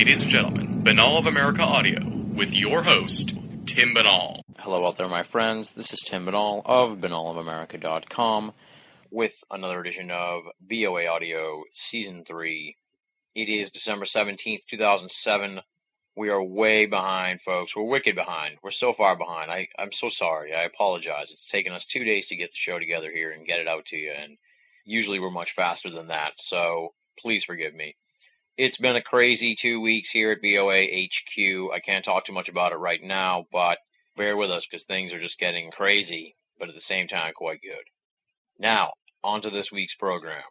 Ladies and gentlemen, Binnall of America Audio with your host, Tim Binnall. Hello out there, my friends. This is Tim Binnall of BinnallofAmerica.com with another edition of BOA Audio Season 3. It is December 17th, 2007. We are way behind, folks. We're wicked behind. We're so far behind. I'm so sorry. I apologize. It's taken us 2 days to get the show together here and get it out to you, and usually we're much faster than that, so please forgive me. It's been a crazy 2 weeks here at BOA HQ. I can't talk too much about it right now, but bear with us because things are just getting crazy, but at the same time quite good. Now, on to this week's program.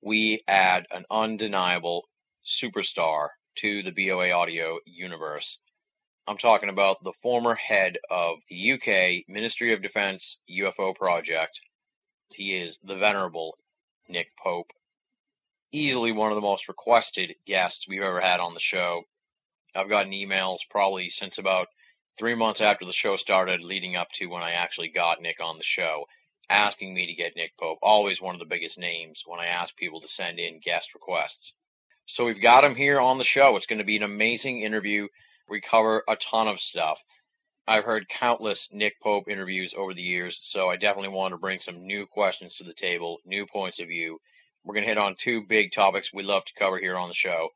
We add an undeniable superstar to the BOA Audio universe. I'm talking about the former head of the UK Ministry of Defence UFO Project. He is the venerable Nick Pope. Easily one of the most requested guests we've ever had on the show. I've gotten emails probably since about 3 months after the show started, leading up to when I actually got Nick on the show, asking me to get Nick Pope. Always one of the biggest names when I ask people to send in guest requests. So we've got him here on the show. It's going to be an amazing interview. We cover a ton of stuff. I've heard countless Nick Pope interviews over the years, so I definitely want to bring some new questions to the table, new points of view. We're going to hit on two big topics we love to cover here on the show: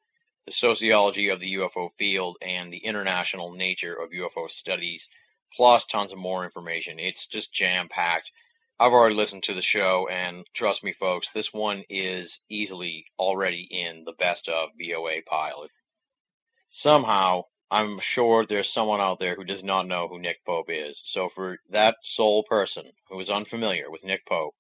the sociology of the UFO field and the international nature of UFO studies, plus tons of more information. It's just jam-packed. I've already listened to the show, and trust me, folks, this one is easily already in the best of BOA pile. Somehow, I'm sure there's someone out there who does not know who Nick Pope is. So for that sole person who is unfamiliar with Nick Pope,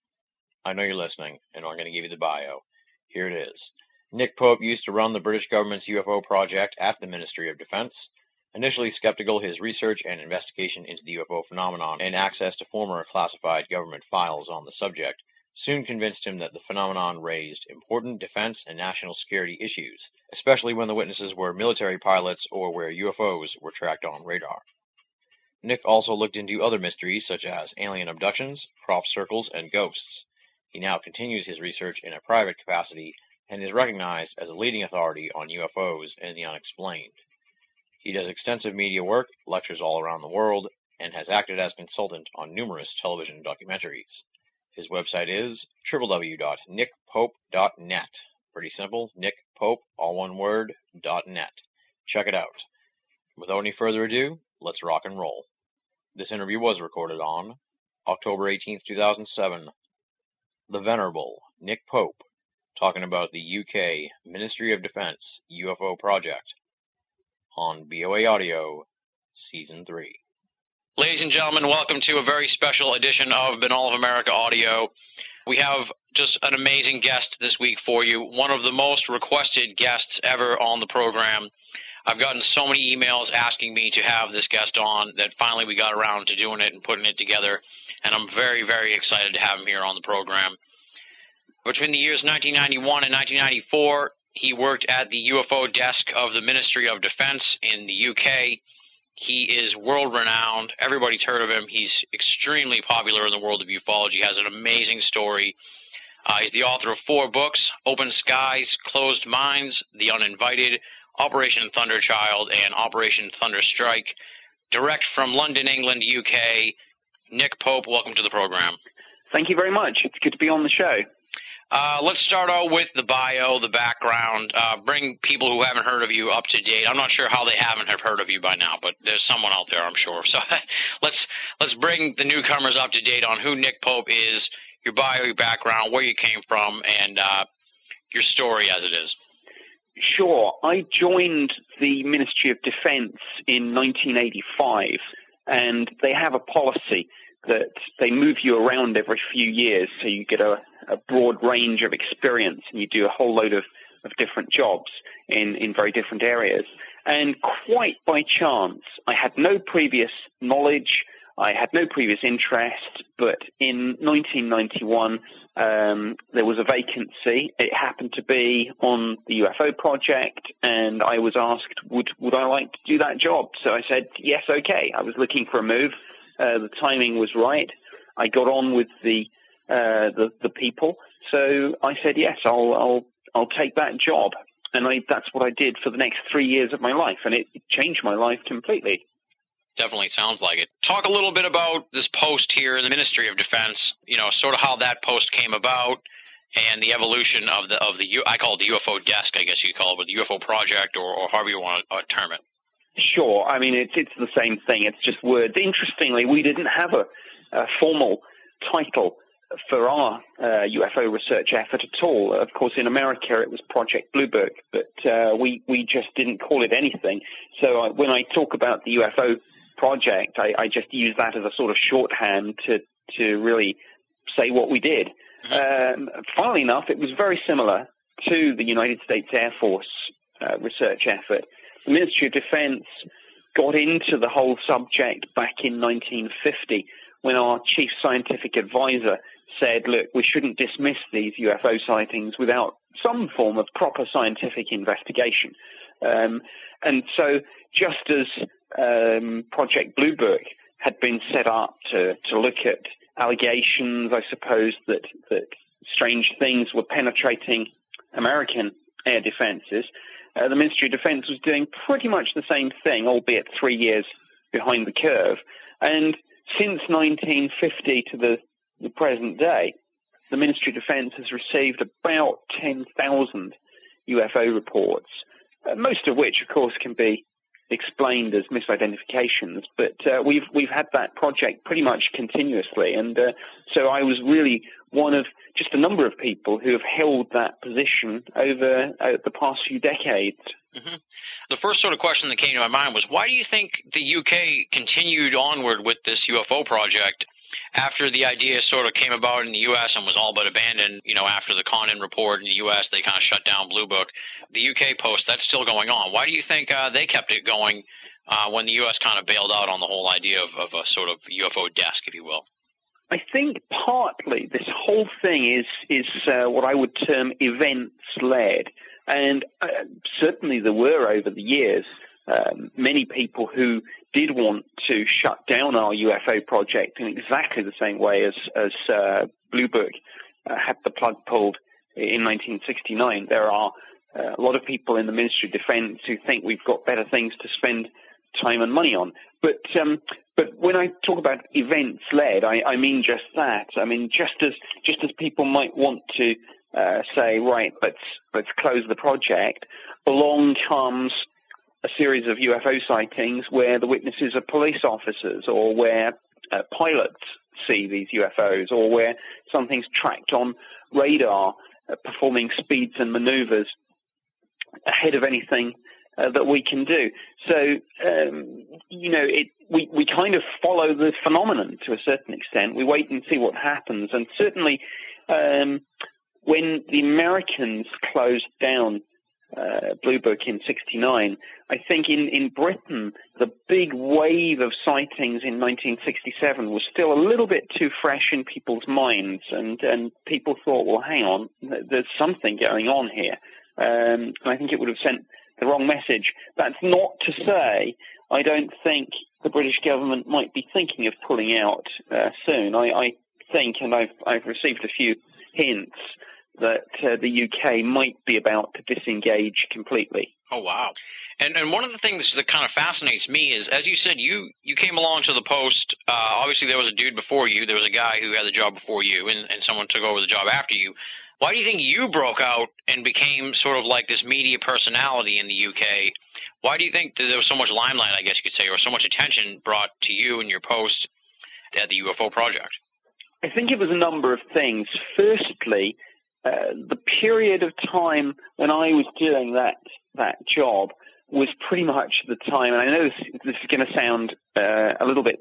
I know you're listening, and I'm going to give you the bio. Here it is. Nick Pope used to run the British government's UFO project at the Ministry of Defence. Initially skeptical, his research and investigation into the UFO phenomenon and access to former classified government files on the subject soon convinced him that the phenomenon raised important defense and national security issues, especially when the witnesses were military pilots or where UFOs were tracked on radar. Nick also looked into other mysteries such as alien abductions, crop circles, and ghosts. He now continues his research in a private capacity and is recognized as a leading authority on UFOs and the unexplained. He does extensive media work, lectures all around the world, and has acted as consultant on numerous television documentaries. His website is www.nickpope.net. Pretty simple, Nick Pope, all one word, .net. Check it out. Without any further ado, let's rock and roll. This interview was recorded on October 18th, 2007. The venerable Nick Pope, talking about the UK Ministry of Defence UFO Project on BOA Audio Season 3. Ladies and gentlemen, welcome to a very special edition of Binnall of America Audio. We have just an amazing guest this week for you, one of the most requested guests ever on the program. I've gotten so many emails asking me to have this guest on that finally we got around to doing it and putting it together, and I'm very, very excited to have him here on the program. Between the years 1991 and 1994, he worked at the UFO desk of the Ministry of Defence in the UK. He is world-renowned. Everybody's heard of him. He's extremely popular in the world of ufology. He has an amazing story. He's the author of 4 books: Open Skies, Closed Minds, The Uninvited, Operation Thunderchild, and Operation Thunderstrike. Direct from London, England, UK, Nick Pope, welcome to the program. Thank you very much. It's good to be on the show. Let's start out with the bio, the background. Bring people who haven't heard of you up to date. I'm not sure how they haven't have heard of you by now, but there's someone out there, I'm sure. So let's bring the newcomers up to date on who Nick Pope is, your bio, your background, where you came from, and your story as it is. Sure. I joined the Ministry of Defence in 1985, and they have a policy that they move you around every few years, so you get a broad range of experience, and you do a whole load of different jobs in very different areas. And quite by chance, I had no previous knowledge, I had no previous interest, but in 1991, there was a vacancy. It happened to be on the UFO project, and I was asked, would I like to do that job? So I said, yes, okay. I was looking for a move. The timing was right. I got on with the people, so I said yes. I'll take that job. that's what I did for the next 3 years of my life, and it changed my life completely. Definitely sounds like it. Talk a little bit about this post here in the Ministry of Defense, sort of how that post came about and the evolution of the I call it the UFO desk, I guess you call it, but the UFO project or however you want to term it. Sure. I mean, it's the same thing. It's just words. Interestingly, we didn't have a formal title for our UFO research effort at all. Of course, in America, it was Project Blue Book, but we just didn't call it anything. So when I talk about the UFO project, I just use that as a sort of shorthand to really say what we did. Funnily enough, it was very similar to the United States Air Force research effort. The Ministry of Defense got into the whole subject back in 1950 when our chief scientific advisor said, look, we shouldn't dismiss these UFO sightings without some form of proper scientific investigation. And so just as Project Blue Book had been set up to look at allegations, I suppose, that strange things were penetrating American air defenses, the Ministry of Defense was doing pretty much the same thing, albeit 3 years behind the curve. And since 1950 to the present day, the Ministry of Defense has received about 10,000 UFO reports, most of which, of course, can be explained as misidentifications. But we've had that project pretty much continuously. And so I was really one of just a number of people who have held that position over the past few decades. Mm-hmm. The first sort of question that came to my mind was, why do you think the UK continued onward with this UFO project after the idea sort of came about in the U.S. and was all but abandoned? After the Condon report in the U.S., they kind of shut down Blue Book. The UK post, that's still going on. Why do you think they kept it going when the U.S. kind of bailed out on the whole idea of a sort of UFO desk, if you will? I think partly this whole thing is what I would term events-led. And certainly there were, over the years, many people who did want to shut down our UFO project in exactly the same way as Blue Book had the plug pulled in 1969. There are a lot of people in the Ministry of Defense who think we've got better things to spend time and money on. But when I talk about events-led, I mean just that. I mean, just as people might want to say, right, let's close the project, along comes a series of UFO sightings where the witnesses are police officers, or where pilots see these UFOs, or where something's tracked on radar performing speeds and maneuvers ahead of anything that we can do. So, we kind of follow the phenomenon to a certain extent. We wait and see what happens. And certainly when the Americans closed down Blue Book in 1969, I think in Britain, the big wave of sightings in 1967 was still a little bit too fresh in people's minds, and people thought, well, hang on, there's something going on here. And I think it would have sent the wrong message. That's not to say I don't think the British government might be thinking of pulling out soon. I think, and I've received a few hints, that the UK might be about to disengage completely. Oh, wow. And one of the things that kind of fascinates me is, as you said, you came along to the post. Obviously, there was a dude before you. There was a guy who had the job before you, and someone took over the job after you. Why do you think you broke out and became sort of like this media personality in the UK? Why do you think that there was so much limelight, I guess you could say, or so much attention brought to you and your post at the UFO Project? I think it was a number of things. Firstly, the period of time when I was doing that job was pretty much the time, and I know this is going to sound a little bit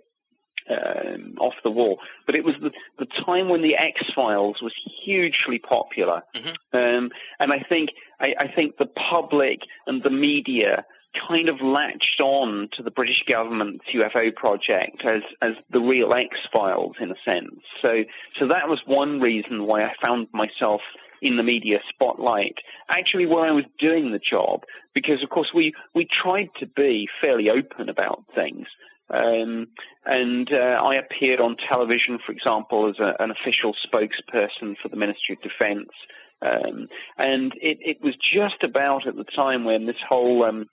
off the wall, but it was the time when the X-Files was hugely popular. Mm-hmm. And I think the public and the media kind of latched on to the British government's UFO project as the real X-Files in a sense. So that was one reason why I found myself in the media spotlight, actually when I was doing the job, because of course we tried to be fairly open about things. And I appeared on television, for example, as an official spokesperson for the Ministry of Defense. And it was just about at the time when this whole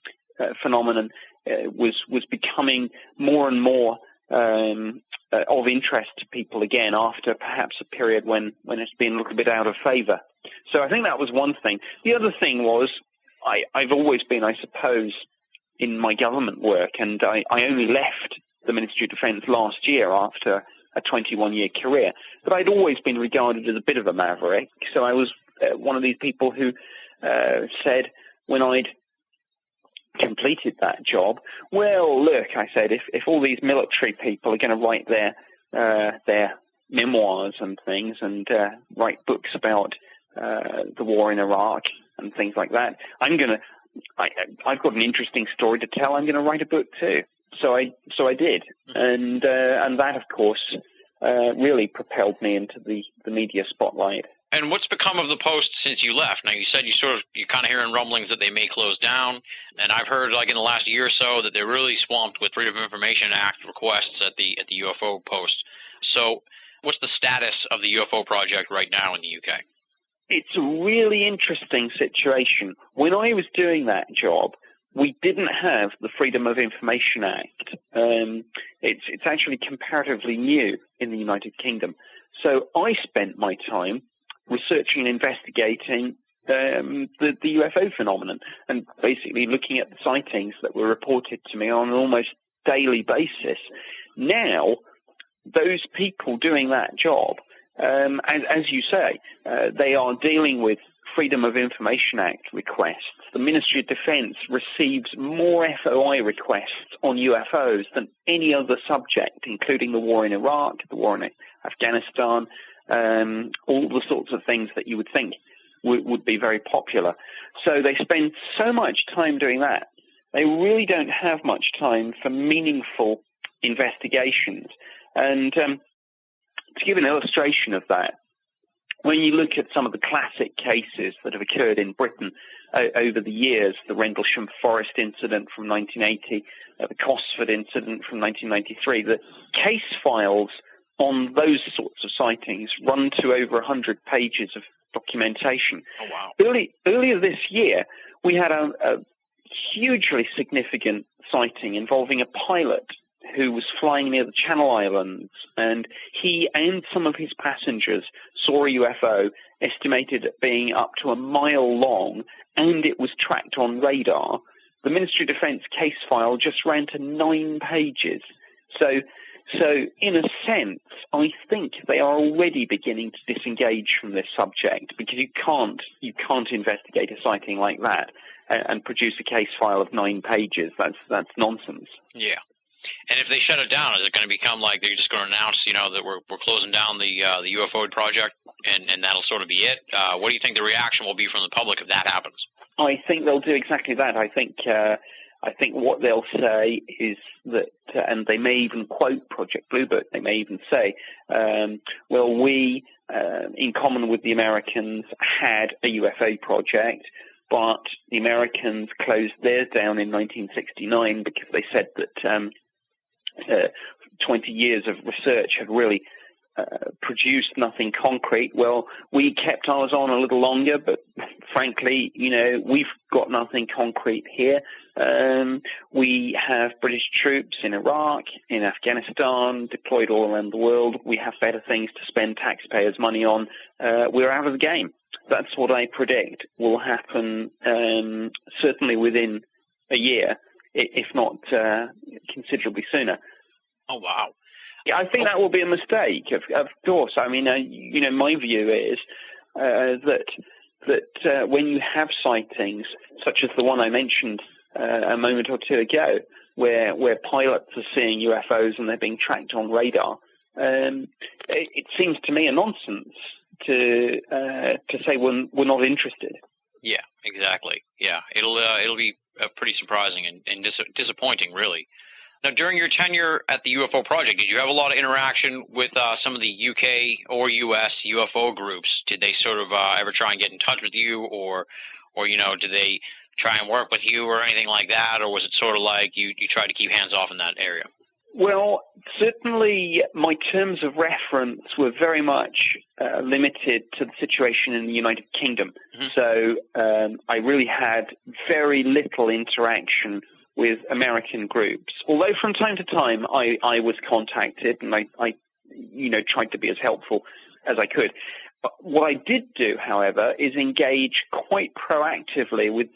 phenomenon was becoming more and more of interest to people again, after perhaps a period when it's been a little bit out of favor. So I think that was one thing. The other thing was I've always been, I suppose, in my government work, and I only left the Ministry of Defence last year after a 21-year career, but I'd always been regarded as a bit of a maverick. So I was one of these people who said, when I'd completed that job, well, look, I said, if all these military people are going to write their memoirs and things and write books about the war in Iraq and things like that, I've got an interesting story to tell. I'm going to write a book too. So I did, and that, of course, really propelled me into the media spotlight. And what's become of the Post since you left? Now, you said you're kind of hearing rumblings that they may close down, and I've heard, like, in the last year or so, that they're really swamped with Freedom of Information Act requests at the UFO Post. So what's the status of the UFO project right now in the UK? It's a really interesting situation. When I was doing that job, we didn't have the Freedom of Information Act. It's actually comparatively new in the United Kingdom. So I spent my time researching and investigating the UFO phenomenon, and basically looking at the sightings that were reported to me on an almost daily basis. Now, those people doing that job, as you say, they are dealing with Freedom of Information Act requests. The Ministry of Defence receives more FOI requests on UFOs than any other subject, including the war in Iraq, the war in Afghanistan, all the sorts of things that you would think would be very popular. So they spend so much time doing that. They really don't have much time for meaningful investigations. And to give an illustration of that, when you look at some of the classic cases that have occurred in Britain over the years, the Rendlesham Forest incident from 1980, the Cosford incident from 1993, the case files on those sorts of sightings run to over 100 pages of documentation. Oh, wow. Earlier this year, we had a hugely significant sighting involving a pilot who was flying near the Channel Islands, and he and some of his passengers saw a UFO estimated at being up to a mile long, and it was tracked on radar. The Ministry of Defence case file just ran to 9 pages. So in a sense, I think they are already beginning to disengage from this subject, because you can't investigate a sighting like that and produce a case file of 9 pages. That's nonsense. Yeah. And if they shut it down, is it going to become like they're just going to announce, that we're closing down the UFO project, and that'll sort of be it? What do you think the reaction will be from the public if that happens? I think they'll do exactly that. I think what they'll say is that, and they may even quote Project Blue Book, they may even say, well, we, in common with the Americans, had a UFO project, but the Americans closed theirs down in 1969 because they said that 20 years of research had really produced nothing concrete. Well, we kept ours on a little longer, but frankly, we've got nothing concrete here. We have British troops in Iraq, in Afghanistan, deployed all around the world. We have better things to spend taxpayers' money on. We're out of the game. That's what I predict will happen, certainly within a year, if not considerably sooner. Oh, wow. Yeah, I think that will be a mistake, of course. I mean, my view is that when you have sightings, such as the one I mentioned a moment or two ago, where pilots are seeing UFOs and they're being tracked on radar, it seems to me a nonsense to say we're not interested. Yeah, exactly. Yeah, it'll be pretty surprising and disappointing, really. Now, during your tenure at the UFO Project, did you have a lot of interaction with some of the UK or US UFO groups? Did they sort of ever try and get in touch with you, or did they try and work with you or anything like that, or was it sort of like you tried to keep hands off in that area? Well, certainly my terms of reference were very much limited to the situation in the United Kingdom. Mm-hmm. So I really had very little interaction with American groups, although from time to time I was contacted and I tried to be as helpful as I could. What I did do, however, is engage quite proactively with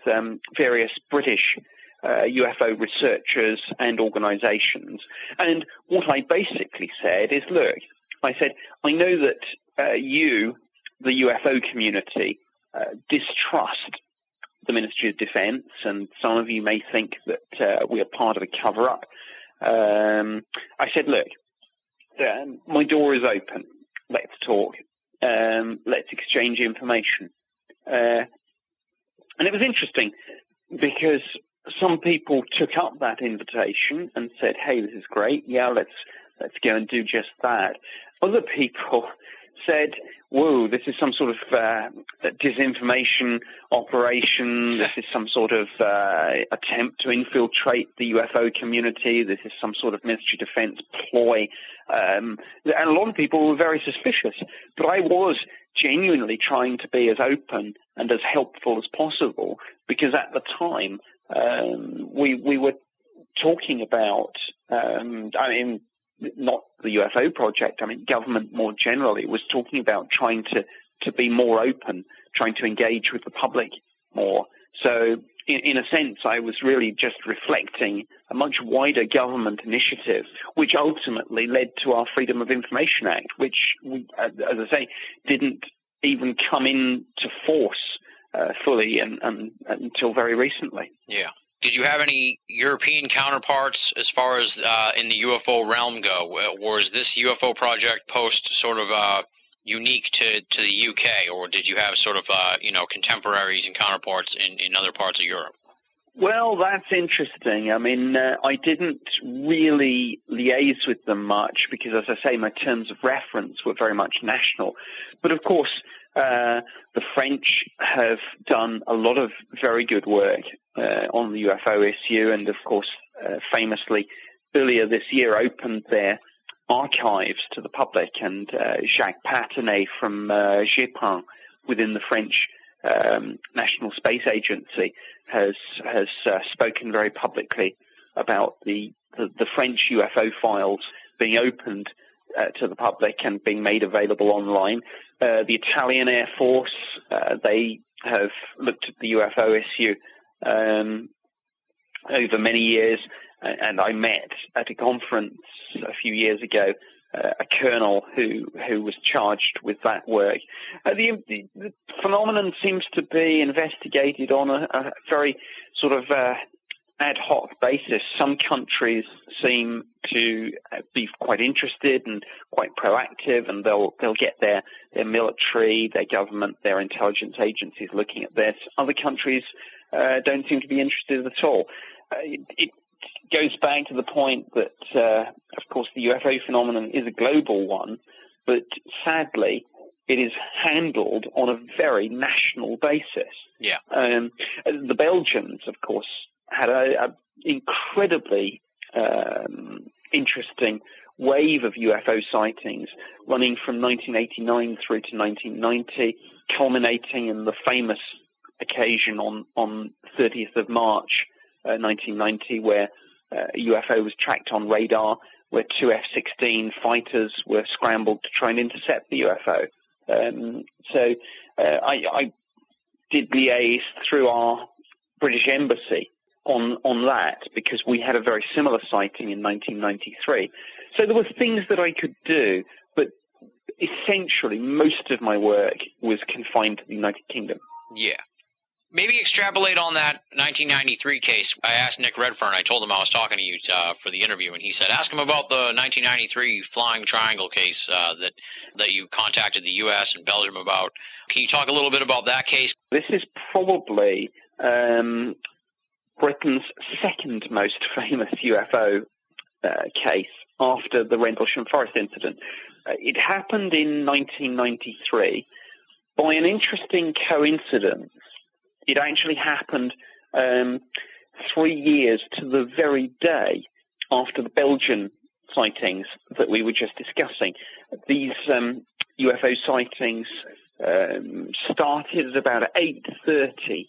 various British UFO researchers and organizations. And what I basically said is, look, I said, I know that you, the UFO community, distrust the Ministry of Defense, and some of you may think that we are part of a cover-up. I said, look, my door is open. Let's talk. Let's exchange information. And it was interesting because some people took up that invitation and said, hey, this is great. Yeah, let's go and do just that. Other people said, whoa, this is some sort of disinformation operation. This is some sort of attempt to infiltrate the UFO community. This is some sort of Ministry of Defense ploy. And a lot of people were very suspicious. But I was genuinely trying to be as open and as helpful as possible because at the time we were talking about, not the UFO project, government more generally was talking about trying to be more open, trying to engage with the public more. So in a sense, I was really just reflecting a much wider government initiative, which ultimately led to our Freedom of Information Act, which, as I say, didn't even come into force fully until very recently. Yeah. Did you have any European counterparts as far as in the UFO realm go? Was this UFO project post sort of unique to the UK, or did you have sort of contemporaries and counterparts in other parts of Europe? Well, that's interesting. I didn't really liaise with them much because, as I say, my terms of reference were very much national. But of course, the French have done a lot of very good work on the UFO issue, and of course, famously, earlier this year opened their archives to the public, and Jacques Patenay from GEPRIN within the French National Space Agency has spoken very publicly about the French UFO files being opened to the public and being made available online. The Italian Air Force, they have looked at the UFO issue over many years, and I met at a conference a few years ago a colonel who was charged with that work. The phenomenon seems to be investigated on a very sort of ad hoc basis. Some countries seem to be quite interested and quite proactive, and they'll get their military, their government, their intelligence agencies looking at this. Other countries don't seem to be interested at all. It goes back to the point that, of course, the UFO phenomenon is a global one, but sadly, it is handled on a very national basis. Yeah. The Belgians, of course, had a incredibly interesting wave of UFO sightings running from 1989 through to 1990, culminating in the famous occasion on 30th of March 1990, where a UFO was tracked on radar, where two F-16 fighters were scrambled to try and intercept the UFO. So I did liaise through our British Embassy on that, because we had a very similar sighting in 1993. So there were things that I could do, but essentially most of my work was confined to the United Kingdom. Yeah. Maybe extrapolate on that 1993 case. I asked Nick Redfern, I told him I was talking to you for the interview, and he said, ask him about the 1993 Flying Triangle case that you contacted the U.S. and Belgium about. Can you talk a little bit about that case? This is probably Britain's second most famous UFO case after the Rendlesham Forest incident. It happened in 1993. By an interesting coincidence, it actually happened 3 years to the very day after the Belgian sightings that we were just discussing. These UFO sightings started at about 8:30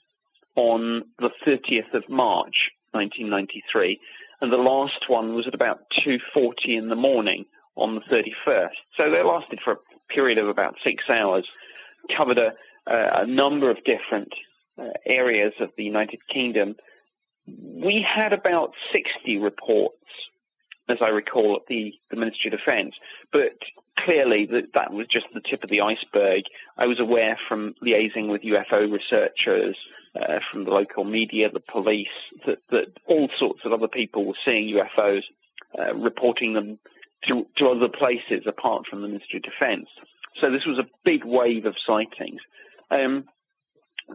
on the 30th of March, 1993, and the last one was at about 2:40 in the morning on the 31st. So they lasted for a period of about 6 hours, covered a number of different areas of the United Kingdom. We had about 60 reports, as I recall, at the Ministry of Defence, but clearly that was just the tip of the iceberg. I was aware from liaising with UFO researchers, from the local media, the police, that all sorts of other people were seeing UFOs, reporting them to other places apart from the Ministry of Defence. So this was a big wave of sightings.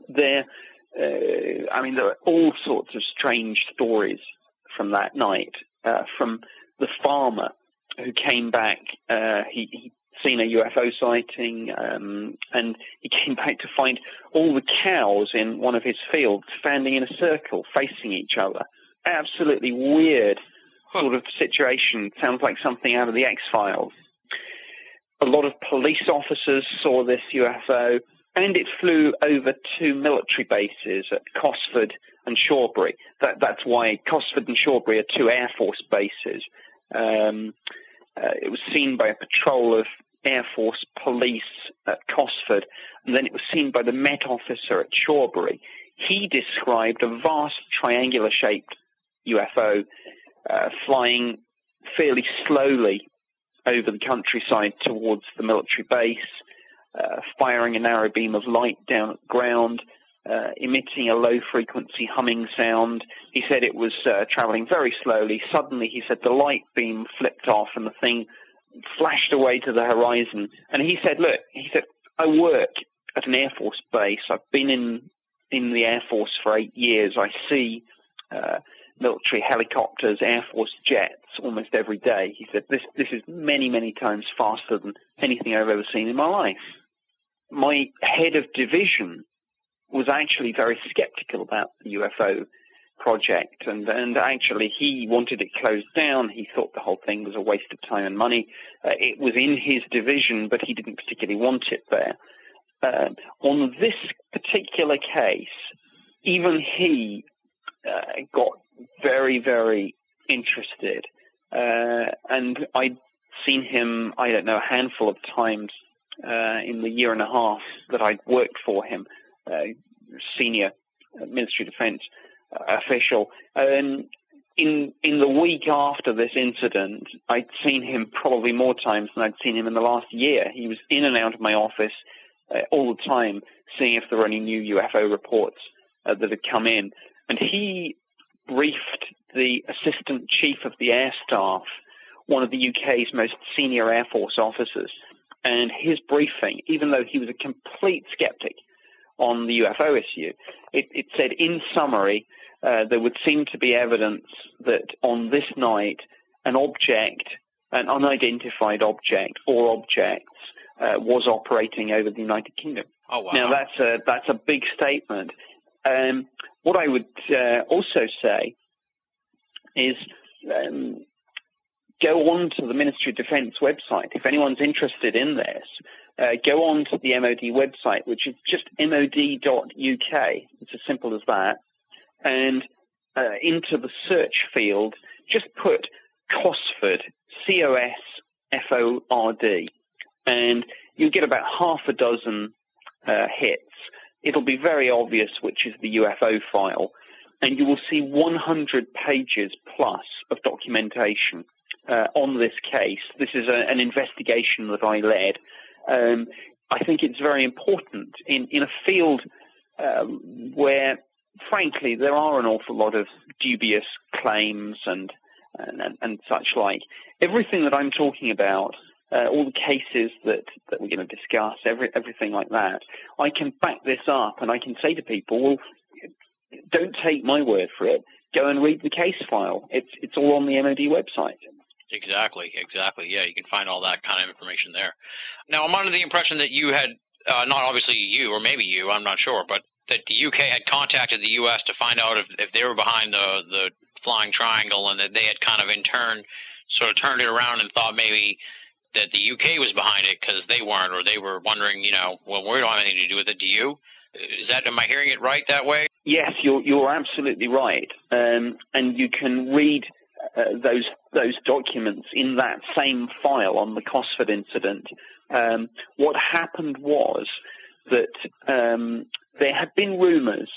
There are all sorts of strange stories from that night, from the farmer who came back. He'd seen a UFO sighting, and he came back to find all the cows in one of his fields standing in a circle facing each other. Absolutely weird sort of situation. Sounds like something out of the X-Files. A lot of police officers saw this UFO, and it flew over 2 military bases at Cosford and Shawbury. That's why Cosford and Shawbury are 2 Air Force bases. It was seen by a patrol of Air Force police at Cosford, and then it was seen by the Met officer at Shawbury. He described a vast triangular-shaped UFO flying fairly slowly over the countryside towards the military base, firing a narrow beam of light down at the ground, emitting a low-frequency humming sound. He said it was traveling very slowly. Suddenly, he said the light beam flipped off and the thing flashed away to the horizon. And he said, look, I work at an Air Force base. I've been in the Air Force for 8 years. I see military helicopters, Air Force jets almost every day. He said, this is many, many times faster than anything I've ever seen in my life. My head of division was actually very skeptical about the UFO project, and actually he wanted it closed down. He thought the whole thing was a waste of time and money. It was in his division, but he didn't particularly want it there. On this particular case, even he got very, very interested, and I'd seen him, I don't know, a handful of times in the year and a half that I'd worked for him, senior Ministry of Defence official. In the week after this incident, I'd seen him probably more times than I'd seen him in the last year. He was in and out of my office all the time, seeing if there were any new UFO reports that had come in. And he briefed the Assistant Chief of the Air Staff, one of the UK's most senior Air Force officers. And his briefing, even though he was a complete skeptic on the UFO issue, it said, in summary, there would seem to be evidence that on this night, an unidentified object or objects was operating over the United Kingdom. Oh, wow. Now, that's a big statement. What I would also say is go on to the Ministry of Defence website. If anyone's interested in this, go on to the MOD website, which is just mod.uk. It's as simple as that. And into the search field, just put Cosford, COSFORD, and you'll get about half a dozen hits. It'll be very obvious which is the UFO file, and you will see 100 pages plus of documentation on this case. This is an investigation that I led. I think it's very important in a field where, frankly, there are an awful lot of dubious claims and such like. Everything that I'm talking about, all the cases that we're going to discuss, everything like that, I can back this up and I can say to people, well, don't take my word for it. Go and read the case file. It's all on the MOD website. Exactly. Yeah, you can find all that kind of information there. Now, I'm under the impression that you had, not obviously you, or maybe you, I'm not sure, but that the UK had contacted the US to find out if they were behind the flying triangle, and that they had kind of in turn sort of turned it around and thought maybe that the UK was behind it because they weren't, or they were wondering, well, we don't have anything to do with it. Do you? Am I hearing it right that way? Yes, you're absolutely right. And you can read those documents in that same file on the Cosford incident. What happened was that there had been rumours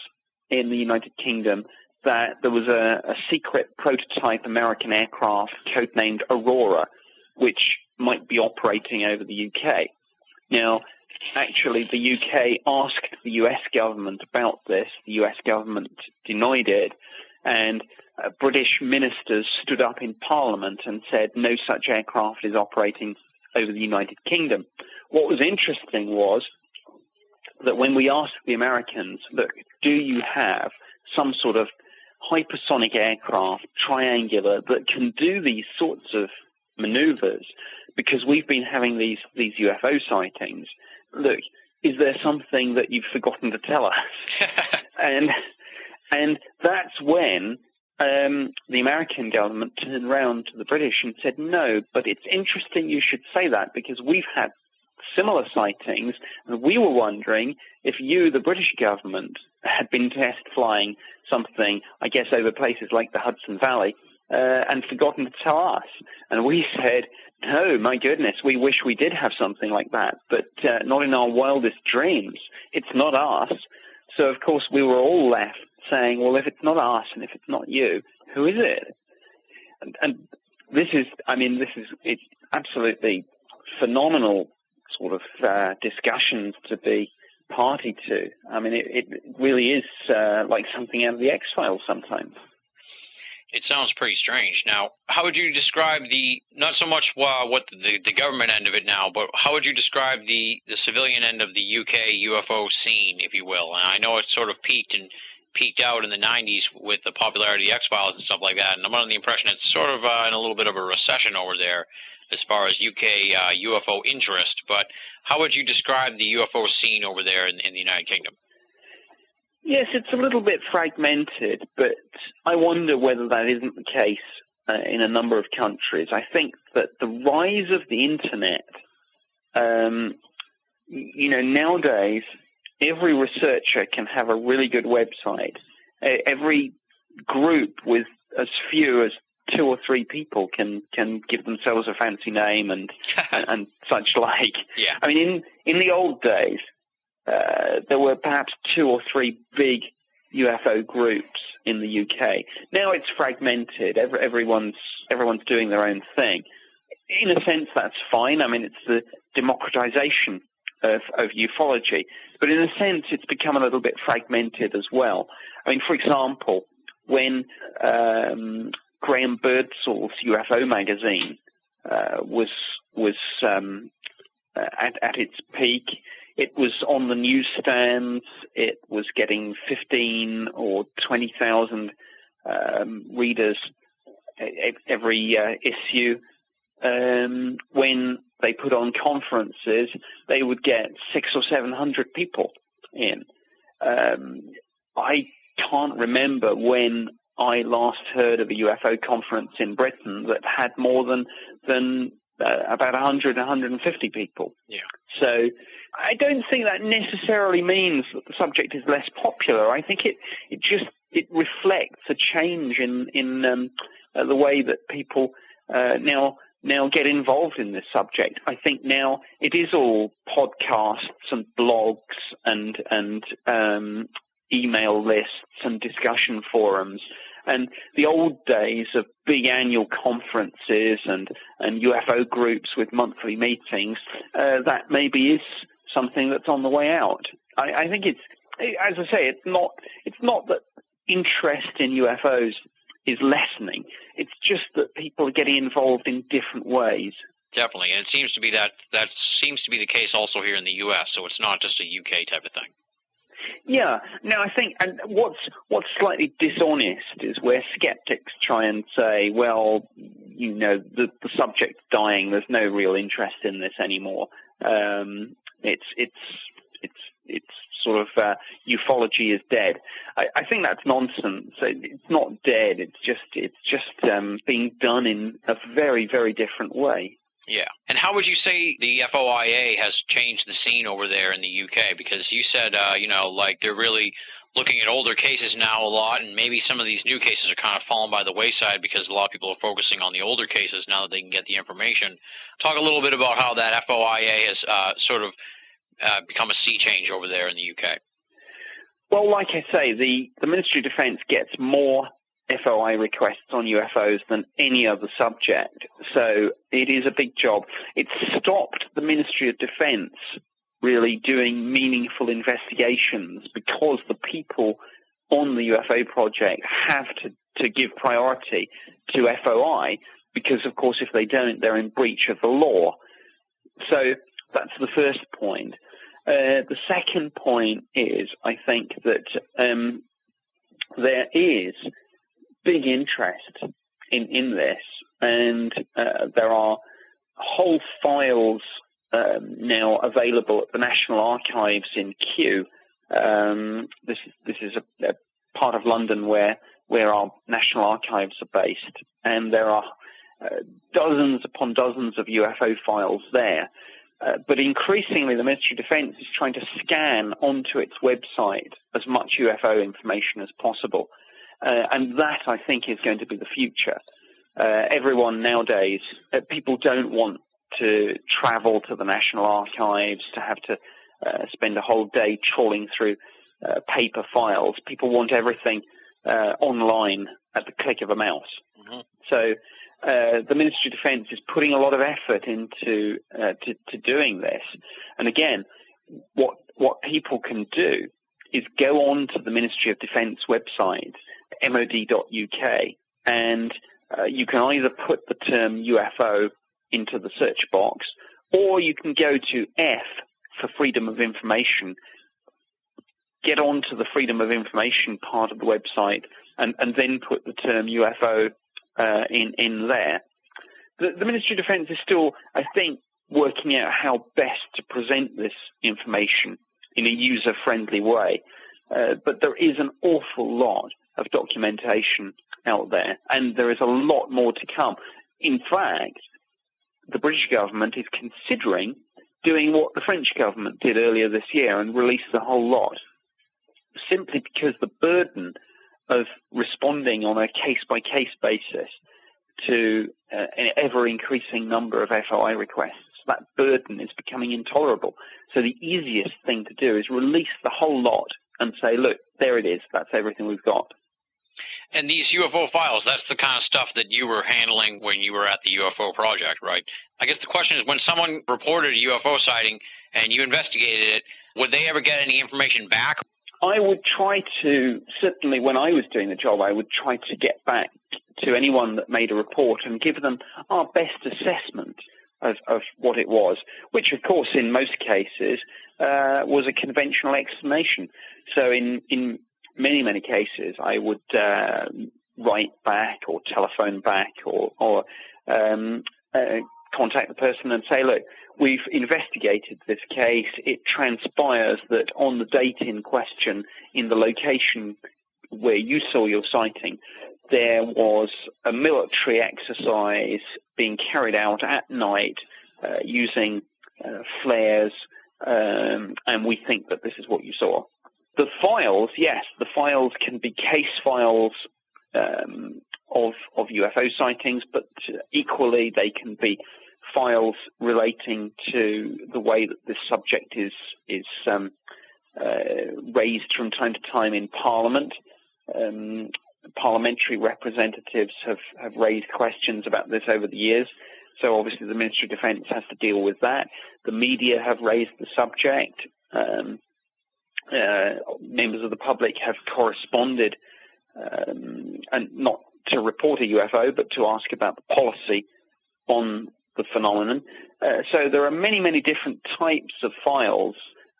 in the United Kingdom that there was a secret prototype American aircraft codenamed Aurora, which might be operating over the UK. Now, actually, the UK asked the US government about this. The US government denied it, and British ministers stood up in Parliament and said no such aircraft is operating over the United Kingdom. What was interesting was that when we asked the Americans, look, do you have some sort of hypersonic aircraft, triangular, that can do these sorts of maneuvers, because we've been having these UFO sightings. Look, is there something that you've forgotten to tell us? and that's when the American government turned around to the British and said, no, but it's interesting you should say that, because we've had similar sightings, and we were wondering if you, the British government, had been test flying something, I guess, over places like the Hudson Valley, and forgotten to tell us. And we said, no, my goodness, we wish we did have something like that, but not in our wildest dreams. It's not us. So, of course, we were all left saying, well, if it's not us and if it's not you, who is it? And it's absolutely phenomenal sort of discussions to be party to. I mean, it really is like something out of the X-Files sometimes. It sounds pretty strange. Now, how would you describe not so much what the government end of it now, but how would you describe the civilian end of the UK UFO scene, if you will? And I know it sort of peaked out in the 90s with the popularity of the X-Files and stuff like that, and I'm under the impression it's sort of in a little bit of a recession over there as far as UK UFO interest. But how would you describe the UFO scene over there in the United Kingdom? Yes, it's a little bit fragmented, but I wonder whether that isn't the case in a number of countries. I think that the rise of the Internet, nowadays, every researcher can have a really good website. Every group with as few as 2 or 3 people can give themselves a fancy name and such like. Yeah. I mean, in the old days, there were perhaps 2 or 3 big UFO groups in the UK. Now it's fragmented. Everyone's doing their own thing. In a sense, that's fine. I mean, it's the democratization of ufology. But in a sense, it's become a little bit fragmented as well. I mean, for example, when Graham Birdsall's UFO magazine was at its peak, it was on the newsstands. It was getting 15 or 20,000 readers every issue. When they put on conferences, they would get 600 or 700 people in. I can't remember when I last heard of a UFO conference in Britain that had more than about 100, 150 people. Yeah. So I don't think that necessarily means that the subject is less popular. I think it reflects a change in the way that people now get involved in this subject. I think now it is all podcasts and blogs and email lists and discussion forums. And the old days of big annual conferences and UFO groups with monthly meetings, that maybe is something that's on the way out. I think it's, as I say, it's not that interest in UFOs is lessening. It's just that people are getting involved in different ways. Definitely, and it seems to be that seems to be the case also here in the U.S., so it's not just a UK type of thing. Yeah. Now, I think, and what's slightly dishonest is where skeptics try and say, well, the subject's dying. There's no real interest in this anymore. It's sort of ufology is dead. I think that's nonsense. It's not dead. It's just being done in a very, very different way. Yeah. And how would you say the FOIA has changed the scene over there in the UK? Because you said, they're really looking at older cases now a lot, and maybe some of these new cases are kind of falling by the wayside because a lot of people are focusing on the older cases now that they can get the information. Talk a little bit about how that FOIA has become a sea change over there in the UK. Well, like I say, the Ministry of Defence gets more FOI requests on UFOs than any other subject. So it is a big job. It's stopped the Ministry of Defence really doing meaningful investigations because the people on the UFO project have to give priority to FOI because, of course, if they don't, they're in breach of the law. So that's the first point. The second point is, I think, that there is big interest in this, and there are whole files now available at the National Archives in Kew. This is a part of London where our National Archives are based, and there are dozens upon dozens of UFO files there. But increasingly, the Ministry of Defence is trying to scan onto its website as much UFO information as possible. And that, I think, is going to be the future. Everyone nowadays, people don't want to travel to the National Archives, to have to spend a whole day trawling through paper files. People want everything online at the click of a mouse. Mm-hmm. So the Ministry of Defence is putting a lot of effort into to doing this. And again, what people can do is go on to the Ministry of Defence website, mod.uk, and you can either put the term UFO into the search box, or you can go to F for Freedom of Information, get onto the Freedom of Information part of the website, and then put the term UFO in there. The Ministry of Defence is still, I think, working out how best to present this information in a user-friendly way. But there is an awful lot of documentation out there, and there is a lot more to come. In fact, the British government is considering doing what the French government did earlier this year and release the whole lot, simply because the burden of responding on a case-by-case basis to an ever-increasing number of FOI requests, that burden is becoming intolerable. So the easiest thing to do is release the whole lot and say, look, there it is. That's everything we've got. And these UFO files, that's the kind of stuff that you were handling when you were at the UFO Project, right? I guess the question is, when someone reported a UFO sighting and you investigated it, would they ever get any information back? I would try to, certainly when I was doing the job, I would try to get back to anyone that made a report and give them our best assessment of what it was, which, of course, in most cases was a conventional explanation. So in many, many cases, I would write back or telephone back or contact the person and say, look, we've investigated this case. It transpires that on the date in question, in the location where you saw your sighting, there was a military exercise being carried out at night using flares, and we think that this is what you saw. The files, yes, the files can be case files of UFO sightings, but equally they can be files relating to the way that this subject is raised from time to time in Parliament. Parliamentary representatives have raised questions about this over the years, so obviously the Ministry of Defence has to deal with that. The media have raised the subject. Members of the public have corresponded, and not to report a UFO, but to ask about the policy on the phenomenon. So there are many, many different types of files,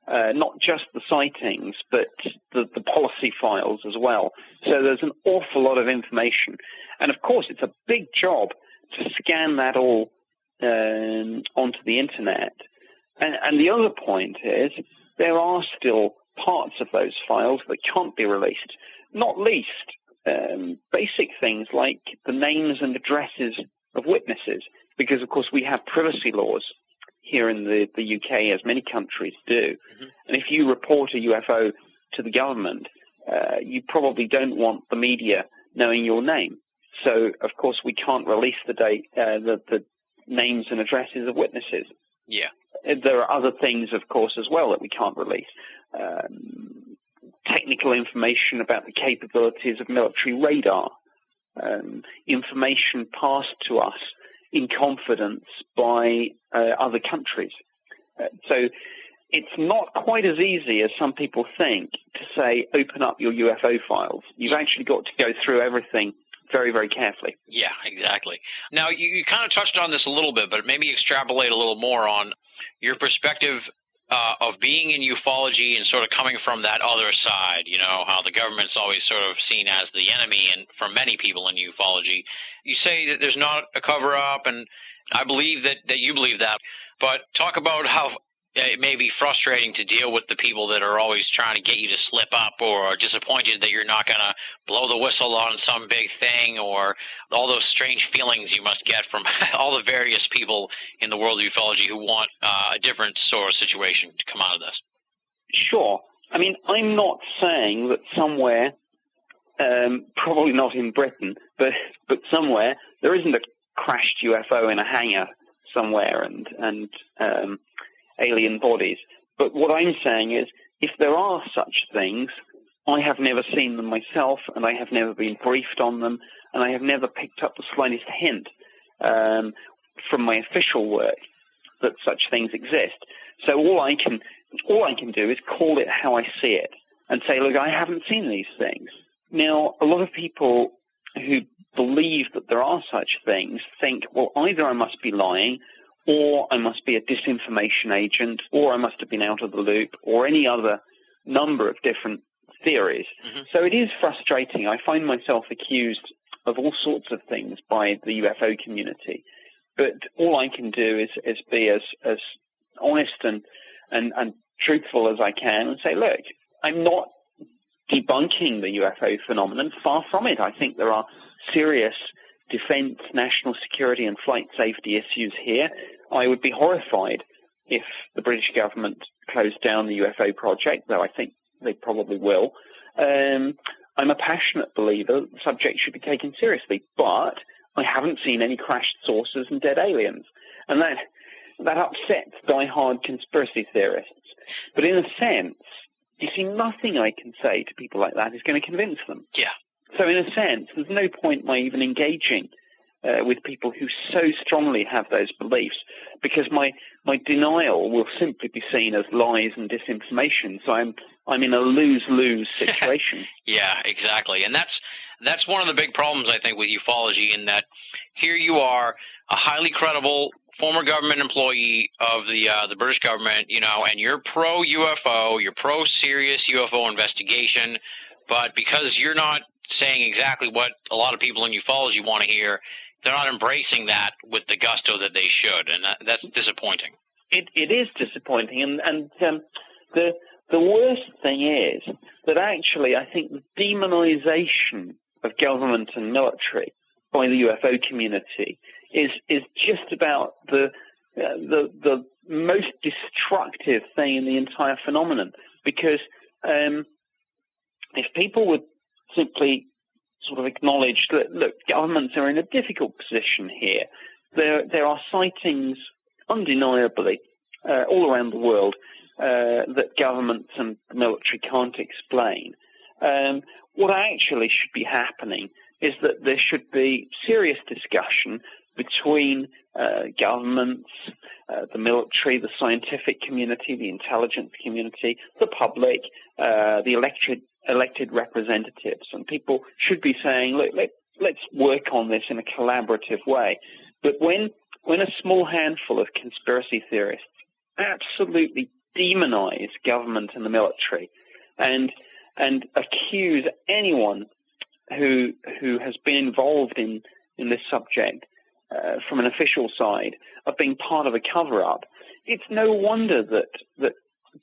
not just the sightings, but the policy files as well. So there's an awful lot of information. And of course, it's a big job to scan that all onto the internet. And the other point is there are still parts of those files that can't be released, not least basic things like the names and addresses of witnesses, because, of course, we have privacy laws here in the UK, as many countries do. Mm-hmm. And if you report a UFO to the government, you probably don't want the media knowing your name. So, of course, we can't release the names and addresses of witnesses. Yeah. There are other things, of course, as well that we can't release. Technical information about the capabilities of military radar, information passed to us in confidence by other countries. So it's not quite as easy as some people think to say, open up your UFO files. You've actually got to go through everything very, very carefully. Yeah, exactly. Now, you kind of touched on this a little bit, but maybe extrapolate a little more on your perspective of being in ufology and sort of coming from that other side, you know, how the government's always sort of seen as the enemy, and for many people in ufology. You say that there's not a cover-up, and I believe that you believe that, but talk about how it may be frustrating to deal with the people that are always trying to get you to slip up, or are disappointed that you're not going to blow the whistle on some big thing, or all those strange feelings you must get from all the various people in the world of ufology who want a different sort of situation to come out of this. Sure. I mean, I'm not saying that somewhere, probably not in Britain, but somewhere, there isn't a crashed UFO in a hangar somewhere and alien bodies. But what I'm saying is, if there are such things, I have never seen them myself, and I have never been briefed on them, and I have never picked up the slightest hint from my official work that such things exist. So all I can do is call it how I see it and say, look, I haven't seen these things. Now, a lot of people who believe that there are such things think, well, either I must be lying, or I must be a disinformation agent, or I must have been out of the loop, or any other number of different theories. Mm-hmm. So it is frustrating. I find myself accused of all sorts of things by the UFO community. But all I can do is be as honest and truthful as I can and say, look, I'm not debunking the UFO phenomenon. Far from it. I think there are serious defense, national security, and flight safety issues here. I would be horrified if the British government closed down the UFO project, though I think they probably will. I'm a passionate believer that the subject should be taken seriously, but I haven't seen any crashed saucers and dead aliens. And that upsets die-hard conspiracy theorists. But in a sense, you see, nothing I can say to people like that is going to convince them. Yeah. So in a sense, there's no point in my even engaging with people who so strongly have those beliefs, because my denial will simply be seen as lies and disinformation. So I'm in a lose-lose situation. Yeah, exactly. And that's one of the big problems, I think, with ufology, in that here you are, a highly credible former government employee of the British government, you know, and you're pro-UFO, you're pro-serious UFO investigation, but because you're not saying exactly what a lot of people in ufology want to hear, they're not embracing that with the gusto that they should, and that's disappointing. It is disappointing, and the worst thing is that actually I think the demonization of government and military by the UFO community is just about the most destructive thing in the entire phenomenon, because if people would simply sort of acknowledge that, look, governments are in a difficult position here. There are sightings, undeniably, all around the world that governments and the military can't explain. What actually should be happening is that there should be serious discussion between governments, the military, the scientific community, the intelligence community, the public, the elected representatives, and people should be saying, look, let's work on this in a collaborative way. But when a small handful of conspiracy theorists absolutely demonize government and the military and accuse anyone who has been involved in this subject from an official side of being part of a cover-up, it's no wonder that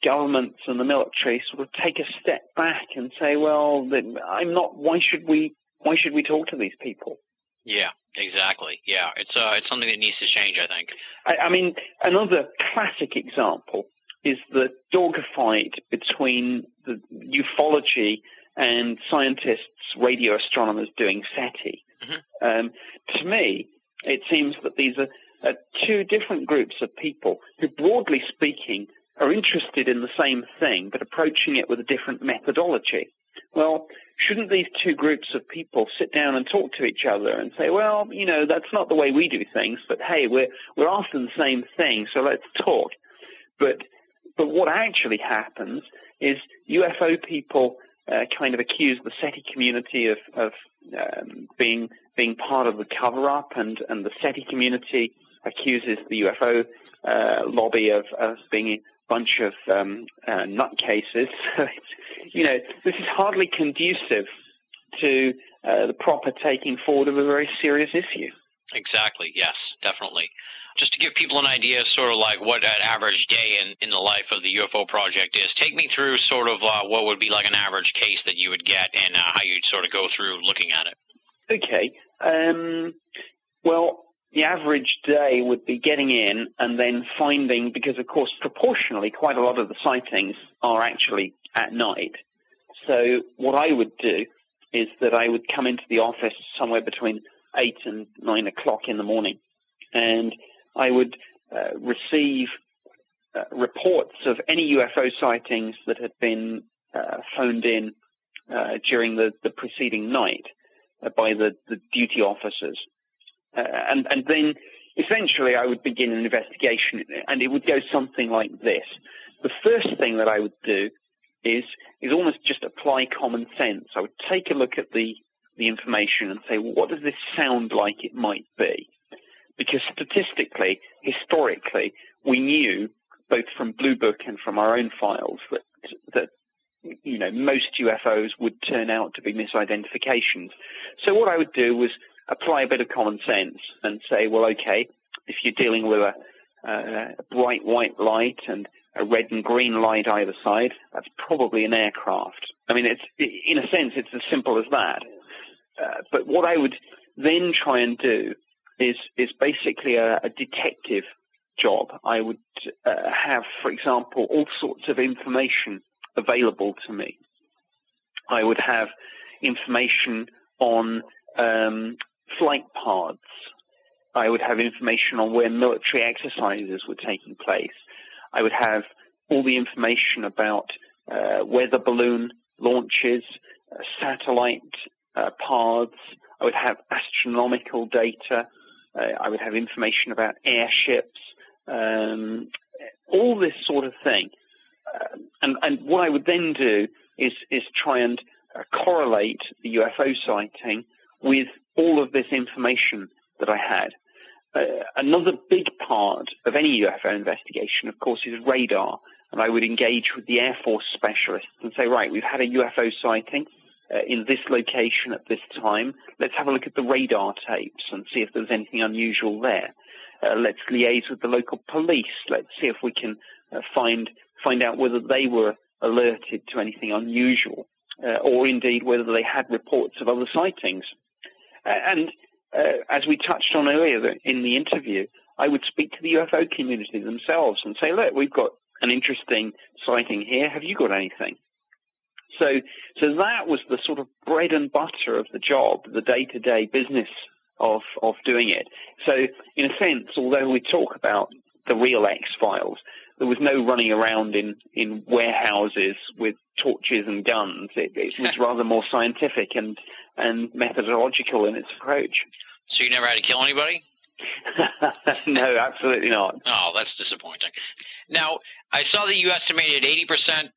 governments and the military sort of take a step back and say, well, why should we talk to these people? Yeah, exactly. Yeah, it's something that needs to change, I think. I mean, another classic example is the dogfight between the ufology and scientists, radio astronomers doing SETI. Mm-hmm. To me, it seems that these are two different groups of people who, broadly speaking, are interested in the same thing but approaching it with a different methodology. Well, shouldn't these two groups of people sit down and talk to each other and say, well, that's not the way we do things, but hey, we're after the same thing, so let's talk. But what actually happens is UFO people kind of accuse the SETI community of being part of the cover-up, and the SETI community accuses the UFO lobby of being a bunch of nutcases. So this is hardly conducive to the proper taking forward of a very serious issue. Exactly. Yes, definitely. Just to give people an idea, sort of like what an average day in the life of the UFO project is, take me through sort of what would be like an average case that you would get and how you'd sort of go through looking at it. Okay. Well, the average day would be getting in and then finding, because of course proportionally quite a lot of the sightings are actually at night. So what I would do is that I would come into the office somewhere between 8 and 9 o'clock in the morning, and I would receive reports of any UFO sightings that had been phoned in during the preceding night by the duty officers. And then essentially I would begin an investigation, and it would go something like this. The first thing that I would do is almost just apply common sense. I would take a look at the information and say, well, what does this sound like it might be? Because statistically, historically, we knew, both from Blue Book and from our own files, that most UFOs would turn out to be misidentifications. So what I would do was apply a bit of common sense and say, well, okay, if you're dealing with a bright white light and a red and green light either side, that's probably an aircraft. I mean, in a sense, it's as simple as that. But what I would then try and do is basically a detective job. I would have, for example, all sorts of information available to me. I would have information on flight paths. I would have information on where military exercises were taking place. I would have all the information about weather balloon launches, satellite paths. I would have astronomical data. I would have information about airships, all this sort of thing. And what I would then do is try and correlate the UFO sighting with all of this information that I had. Another big part of any UFO investigation, of course, is radar. And I would engage with the Air Force specialists and say, right, we've had a UFO sighting in this location at this time. Let's have a look at the radar tapes and see if there's anything unusual there. Let's liaise with the local police. Let's see if we can find out whether they were alerted to anything unusual, or indeed whether they had reports of other sightings. And as we touched on earlier in the interview, I would speak to the UFO community themselves and say, look, we've got an interesting sighting here. Have you got anything? So that was the sort of bread and butter of the job, the day-to-day business of doing it. So in a sense, although we talk about the real X-Files, there was no running around in warehouses with torches and guns. It was rather more scientific and methodological in its approach. So you never had to kill anybody? No, absolutely not. Oh, that's disappointing. Now, I saw that you estimated 80%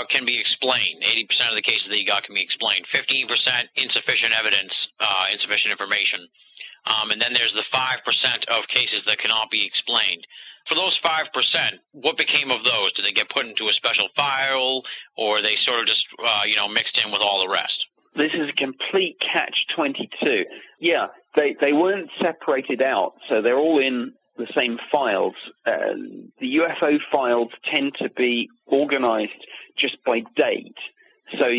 can be explained. 80% of the cases that you got can be explained. 15% insufficient evidence, insufficient information. And then there's the 5% of cases that cannot be explained. For those 5%, what became of those? Did they get put into a special file, or they sort of just, mixed in with all the rest? This is a complete catch-22. Yeah, they weren't separated out, so they're all in the same files. The UFO files tend to be organized just by date. So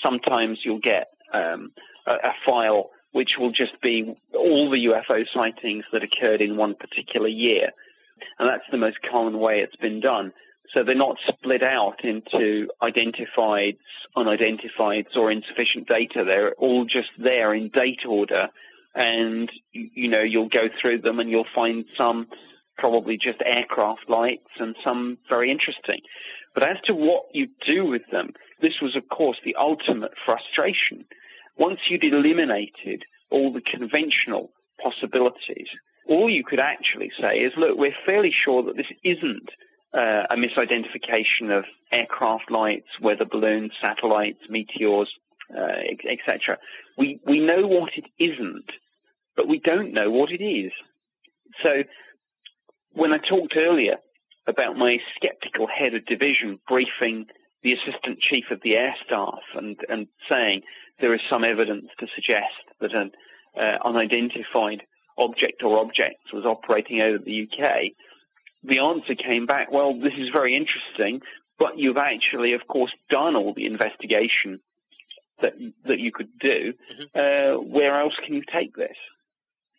sometimes you'll get a file which will just be all the UFO sightings that occurred in one particular year. And that's the most common way it's been done. So they're not split out into identifieds, unidentifieds, or insufficient data. They're all just there in date order. And, you'll go through them and you'll find some probably just aircraft lights and some very interesting. But as to what you do with them, this was, of course, the ultimate frustration. Once you'd eliminated all the conventional possibilities, all you could actually say is, look, we're fairly sure that this isn't a misidentification of aircraft lights, weather balloons, satellites, meteors, etc. We know what it isn't, but we don't know what it is. So when I talked earlier about my skeptical head of division briefing the assistant chief of the air staff and saying there is some evidence to suggest that an unidentified object or objects was operating over the UK, the answer came back, well, this is very interesting, but you've actually, of course, done all the investigation that you could do. Where else can you take this?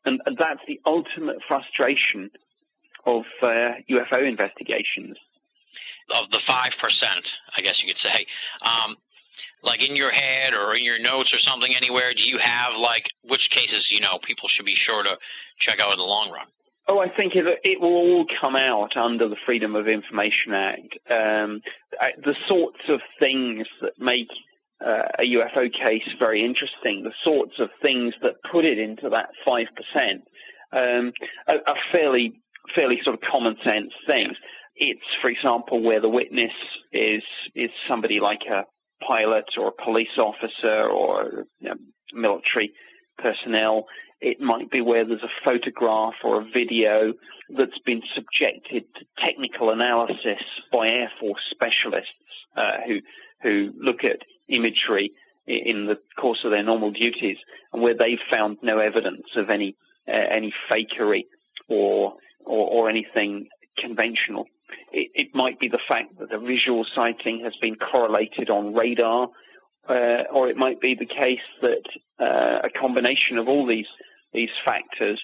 And that's the ultimate frustration of UFO investigations. Of the 5%, I guess you could say. Like in your head or in your notes or something anywhere, do you have like which cases, people should be sure to check out in the long run? Oh, I think it will all come out under the Freedom of Information Act. The sorts of things that make a UFO case very interesting, the sorts of things that put it into that 5%, are fairly sort of common sense things. It's, for example, where the witness is somebody like a pilot or a police officer or military personnel. It might be where there's a photograph or a video that's been subjected to technical analysis by Air Force specialists who look at imagery in the course of their normal duties, and where they've found no evidence of any fakery or anything conventional. It might be the fact that a visual sighting has been correlated on radar, or it might be the case that a combination of all these factors,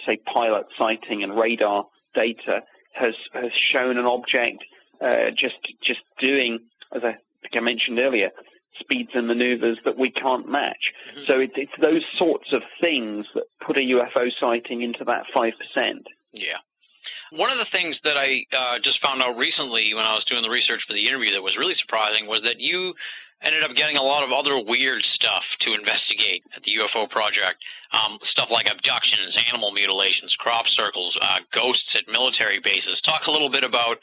say pilot sighting and radar data, has shown an object just doing, as I think I mentioned earlier, speeds and maneuvers that we can't match. So it's those sorts of things that put a UFO sighting into that 5%. Yeah. One of the things that I just found out recently when I was doing the research for the interview that was really surprising was that you ended up getting a lot of other weird stuff to investigate at the UFO Project. Stuff like abductions, animal mutilations, crop circles, ghosts at military bases. Talk a little bit about,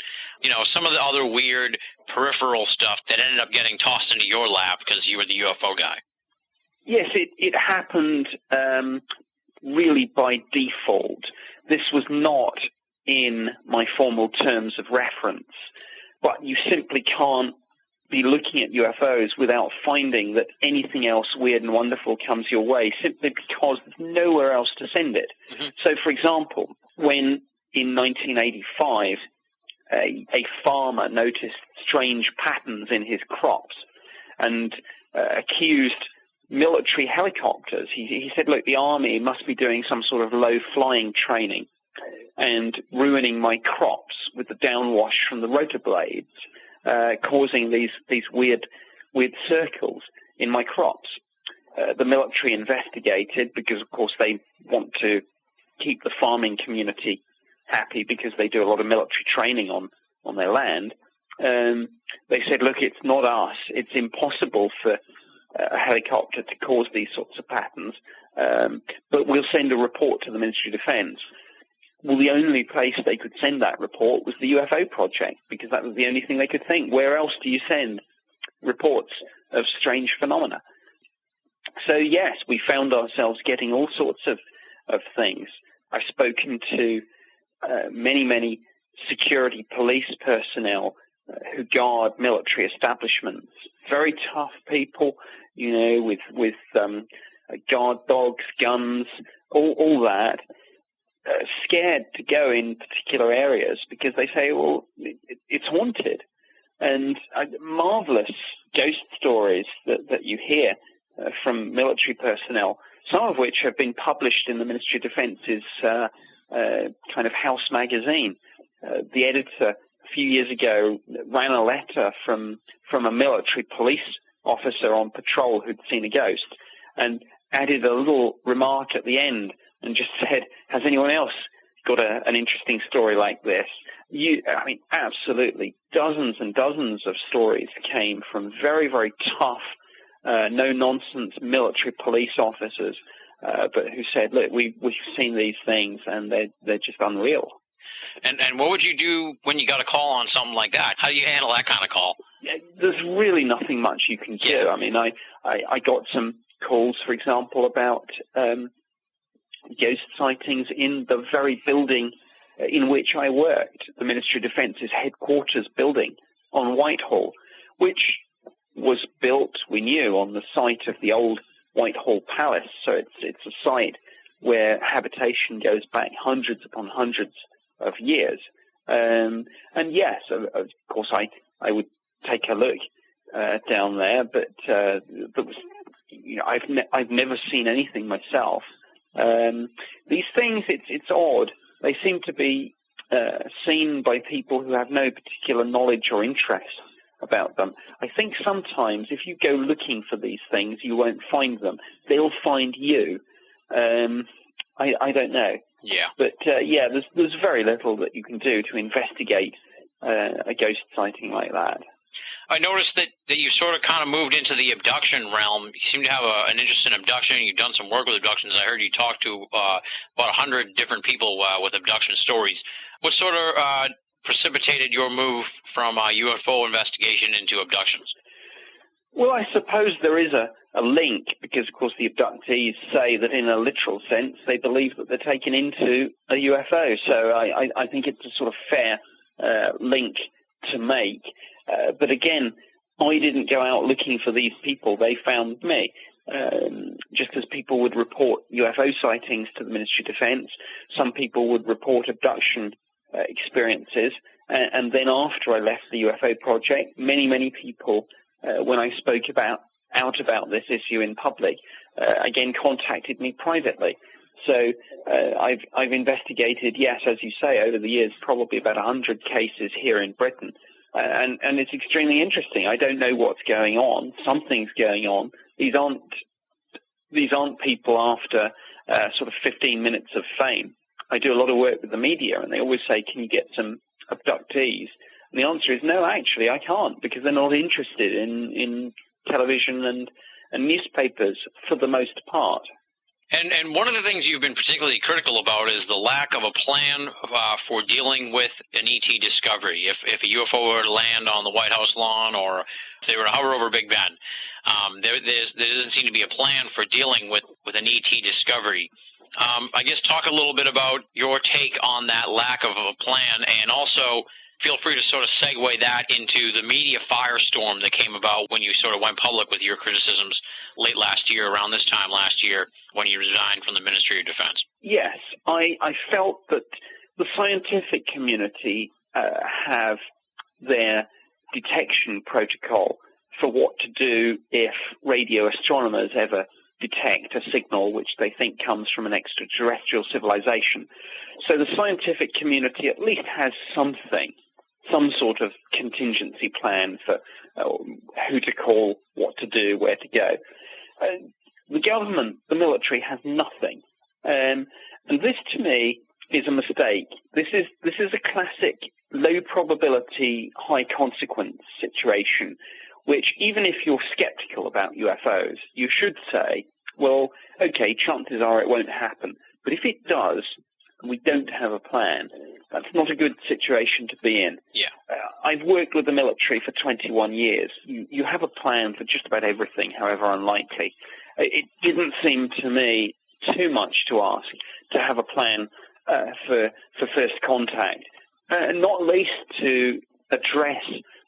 some of the other weird peripheral stuff that ended up getting tossed into your lap because you were the UFO guy. Yes, it happened really by default. This was not in my formal terms of reference, but you simply can't be looking at UFOs without finding that anything else weird and wonderful comes your way, simply because there's nowhere else to send it. So, for example, when in 1985 a farmer noticed strange patterns in his crops and accused military helicopters, he said, look, the army must be doing some sort of low-flying training and ruining my crops with the downwash from the rotor blades, causing these weird circles in my crops. The military investigated because, of course, they want to keep the farming community happy because they do a lot of military training on their land. They said, look, it's not us. It's impossible for a helicopter to cause these sorts of patterns, but we'll send a report to the Ministry of Defense. Well, the only place they could send that report was the UFO Project, because that was the only thing they could think. Where else do you send reports of strange phenomena? So, yes, we found ourselves getting all sorts of things. I've spoken to many security police personnel who guard military establishments. Very tough people, with guard dogs, guns, all that, scared to go in particular areas because they say, well, it's haunted. And marvelous ghost stories that you hear from military personnel, some of which have been published in the Ministry of Defence's kind of house magazine. The editor a few years ago ran a letter from a military police officer on patrol who'd seen a ghost and added a little remark at the end and just said, has anyone else got an interesting story like this? Absolutely. Dozens and dozens of stories came from very, very tough, no-nonsense military police officers, but who said, look, we've seen these things and they're just unreal. And what would you do when you got a call on something like that? How do you handle that kind of call? There's really nothing much you can do. I mean, I got some calls, for example, about ghost sightings in the very building in which I worked, the Ministry of Defence's headquarters building on Whitehall, which was built, we knew, on the site of the old Whitehall Palace. So it's a site where habitation goes back hundreds upon hundreds of years. And yes, of course, I would take a look down there, but I've never seen anything myself. These things, it's odd. They seem to be seen by people who have no particular knowledge or interest about them. I think sometimes if you go looking for these things, you won't find them. They'll find you. I don't know. Yeah. But there's very little that you can do to investigate a ghost sighting like that. I noticed that you sort of kind of moved into the abduction realm. You seem to have an interest in abduction. You've done some work with abductions. I heard you talk to about 100 different people with abduction stories. What sort of precipitated your move from UFO investigation into abductions? Well, I suppose there is a link because, of course, the abductees say that in a literal sense they believe that they're taken into a UFO. So I think it's a sort of fair link to make. But again, I didn't go out looking for these people. They found me. Just as people would report UFO sightings to the Ministry of Defense, some people would report abduction experiences. And then after I left the UFO project, many people, when I spoke out about this issue in public, again contacted me privately. So I've investigated, yes, as you say, over the years, probably about 100 cases here in Britain. And it's extremely interesting. I don't know what's going on. Something's going on. These aren't people after sort of 15 minutes of fame. I do a lot of work with the media, and they always say, can you get some abductees? And the answer is no, actually, I can't, because they're not interested in television and newspapers for the most part. And one of the things you've been particularly critical about is the lack of a plan for dealing with an ET discovery. If a UFO were to land on the White House lawn or if they were to hover over Big Ben, there doesn't seem to be a plan for dealing with an ET discovery. I guess talk a little bit about your take on that lack of a plan, and also feel free to sort of segue that into the media firestorm that came about when you sort of went public with your criticisms late last year, around this time last year, when you resigned from the Ministry of Defense. Yes, I felt that the scientific community have their detection protocol for what to do if radio astronomers ever detect a signal which they think comes from an extraterrestrial civilization. So the scientific community at least has something, some sort of contingency plan for who to call, what to do, where to go. The government, the military, has nothing. And this, to me, is a mistake. This is a classic low probability, high consequence situation, which even if you're skeptical about UFOs, you should say, well, okay, chances are it won't happen. But if it does, and we don't have a plan, that's not a good situation to be in. Yeah. I've worked with the military for 21 years. You have a plan for just about everything, however unlikely. It didn't seem to me too much to ask to have a plan for first contact, not least to address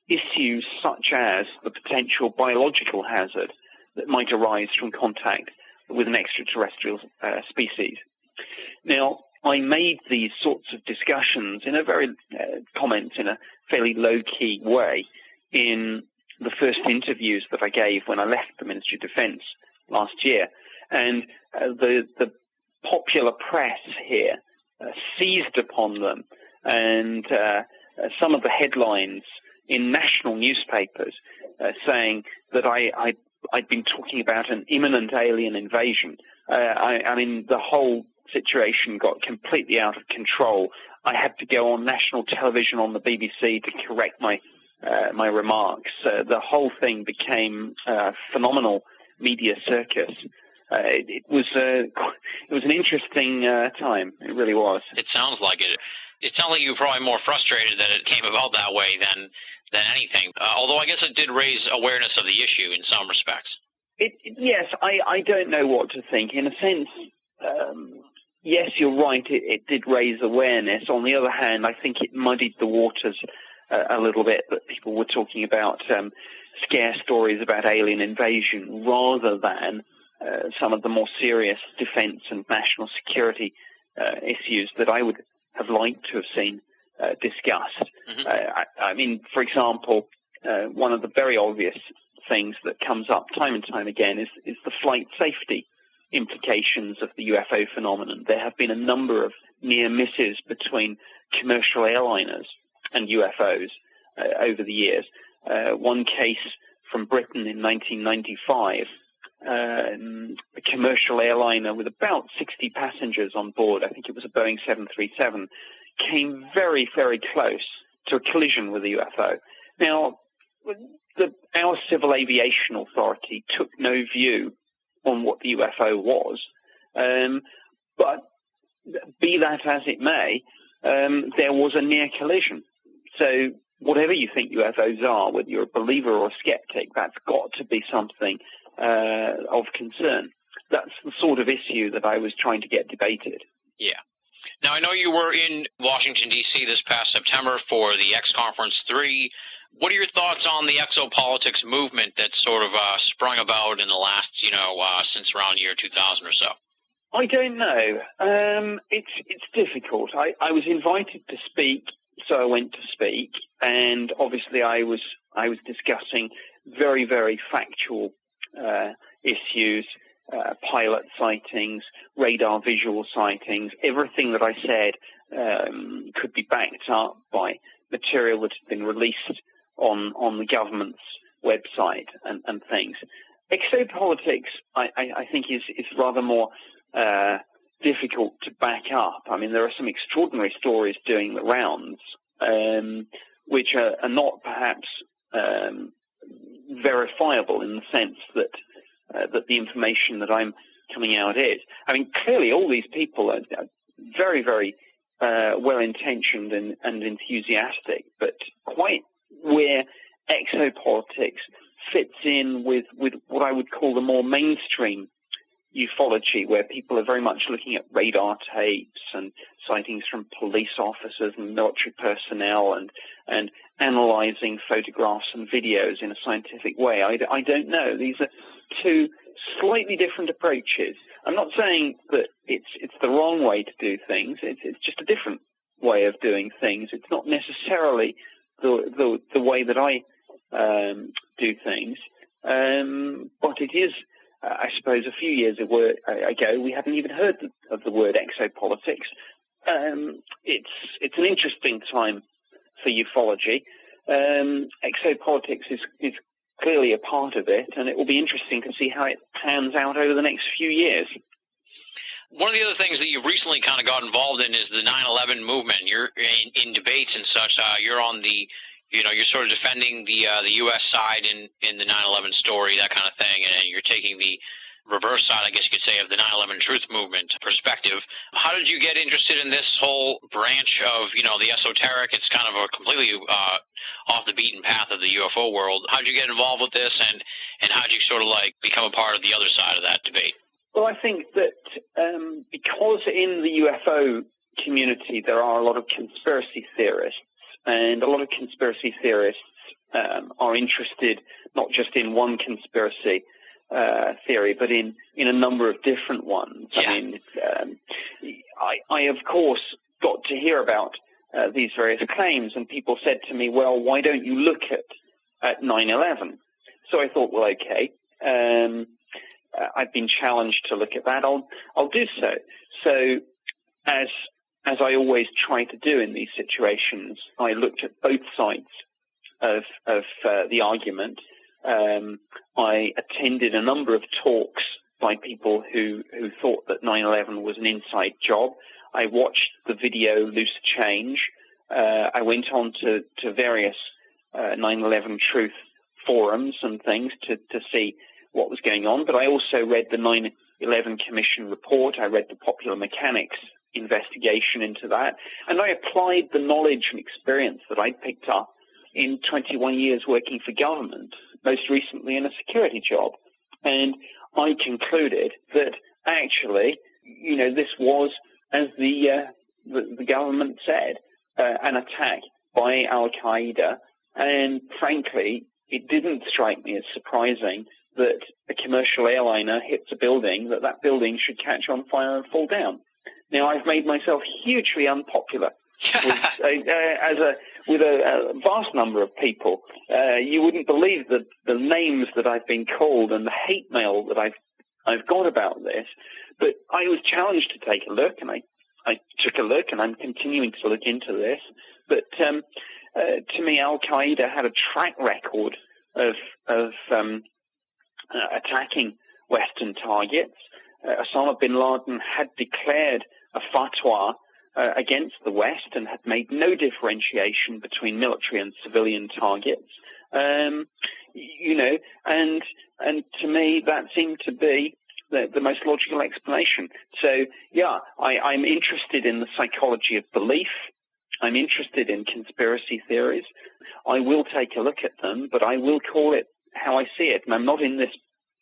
issues such as the potential biological hazard that might arise from contact with an extraterrestrial species. Now, I made these sorts of discussions in a very comments in a fairly low-key way in the first interviews that I gave when I left the Ministry of Defence last year. And the popular press here seized upon them, and some of the headlines in national newspapers saying that I'd been talking about an imminent alien invasion. I mean, the whole situation got completely out of control. I had to go on national television on the BBC to correct my remarks. The whole thing became a phenomenal media circus. It was an interesting time. It really was. It sounds like it. It sounds like you were probably more frustrated that it came about that way than anything. Although I guess it did raise awareness of the issue in some respects. Yes, I don't know what to think. In a sense, yes, you're right. It did raise awareness. On the other hand, I think it muddied the waters a little bit, that people were talking about scare stories about alien invasion rather than some of the more serious defense and national security issues that I would have liked to have seen discussed. Mm-hmm. I mean, for example, one of the very obvious things that comes up time and time again is the flight safety implications of the UFO phenomenon. There have been a number of near misses between commercial airliners and UFOs over the years. One case from Britain in 1995, a commercial airliner with about 60 passengers on board, I think it was a Boeing 737, came very, very close to a collision with a UFO. Now, our Civil Aviation Authority took no view on what the UFO was, but be that as it may, there was a near collision. So whatever you think UFOs are, whether you're a believer or a skeptic, that's got to be something of concern. That's the sort of issue that I was trying to get debated. Yeah. Now, I know you were in Washington, D.C. this past September for the X Conference 3. What are your thoughts on the exopolitics movement that sort of sprung about in the last, since around year 2000 or so? I don't know. It's difficult. I was invited to speak, so I went to speak, and obviously I was discussing very, very factual issues, pilot sightings, radar visual sightings. Everything that I said could be backed up by material that had been released on the government's website and things. Exopolitics, I think, is rather more difficult to back up. I mean, there are some extraordinary stories doing the rounds, which are not perhaps verifiable in the sense that the information that I'm coming out is. I mean, clearly all these people are very, very well-intentioned and enthusiastic, but quite where exopolitics fits in with what I would call the more mainstream ufology, where people are very much looking at radar tapes and sightings from police officers and military personnel and analyzing photographs and videos in a scientific way. I don't know. These are two slightly different approaches. I'm not saying that it's the wrong way to do things. It's just a different way of doing things. It's not necessarily the way that I do things, but it is. I suppose a few years ago, we hadn't even heard of the word exopolitics. It's an interesting time for ufology. Exopolitics is clearly a part of it, and it will be interesting to see how it pans out over the next few years. One of the other things that you've recently kind of got involved in is the 9/11 movement. You're in debates and such. You're on the, you're sort of defending the U.S. side in the 9/11 story, that kind of thing, and you're taking the reverse side, I guess you could say, of the 9/11 truth movement perspective. How did you get interested in this whole branch of, the esoteric? It's kind of a completely off the beaten path of the UFO world. How did you get involved with this, and how did you sort of become a part of the other side of that debate? Well, I think that because in the UFO community there are a lot of conspiracy theorists, and a lot of conspiracy theorists are interested not just in one conspiracy, theory, but in a number of different ones. Yeah. I mean, I of course got to hear about these various claims, and people said to me, well, why don't you look at 9/11? So I thought, well, okay, I've been challenged to look at that. I'll do so. So as I always try to do in these situations, I looked at both sides of the argument. I attended a number of talks by people who thought that 9/11 was an inside job. I watched the video Loose Change. I went on to various 9/11 truth forums and things to see what was going on. But I also read the 9/11 Commission report. I read the Popular Mechanics investigation into that. And I applied the knowledge and experience that I'd picked up in 21 years working for government, most recently in a security job. And I concluded that actually, this was, as the government said, an attack by Al-Qaeda. And frankly, it didn't strike me as surprising that a commercial airliner hits a building, that building should catch on fire and fall down. Now, I've made myself hugely unpopular with a vast number of people. You wouldn't believe the names that I've been called and the hate mail that I've got about this. But I was challenged to take a look, and I took a look, and I'm continuing to look into this. But to me, Al-Qaeda had a track record of attacking Western targets. Osama bin Laden had declared a fatwa against the West and had made no differentiation between military and civilian targets. And to me, that seemed to be the most logical explanation. So, yeah, I'm interested in the psychology of belief. I'm interested in conspiracy theories. I will take a look at them, but I will call it how I see it, and I'm not in this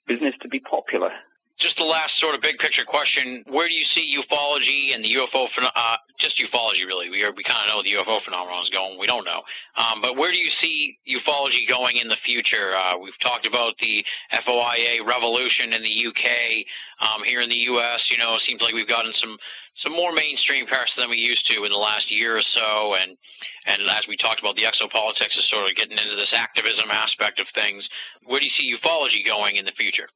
business to be popular. Just the last sort of big picture question: where do you see ufology and the UFO, just ufology really? We kind of know the UFO phenomenon is going. We don't know, but where do you see ufology going in the future? We've talked about the FOIA revolution in the UK. Here in the US, it seems like we've gotten some more mainstream press than we used to in the last year or so, and as we talked about, the exopolitics is sort of getting into this activism aspect of things. Where do you see ufology going in the future?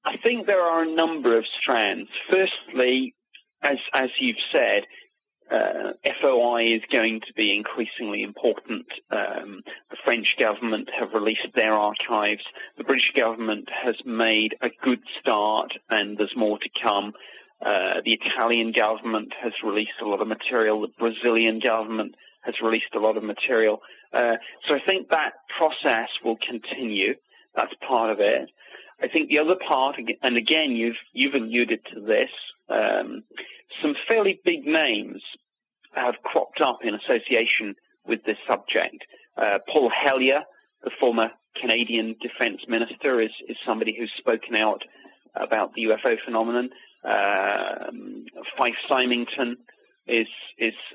I think there are a number of strands. Firstly, as you've said, FOI is going to be increasingly important. The French government have released their archives. The British government has made a good start, and there's more to come. The Italian government has released a lot of material. The Brazilian government has released a lot of material. So I think that process will continue. That's part of it. I think the other part, and again, you've alluded to this, some fairly big names have cropped up in association with this subject. Paul Hellyer, the former Canadian Defence Minister, is somebody who's spoken out about the UFO phenomenon. Fife Symington is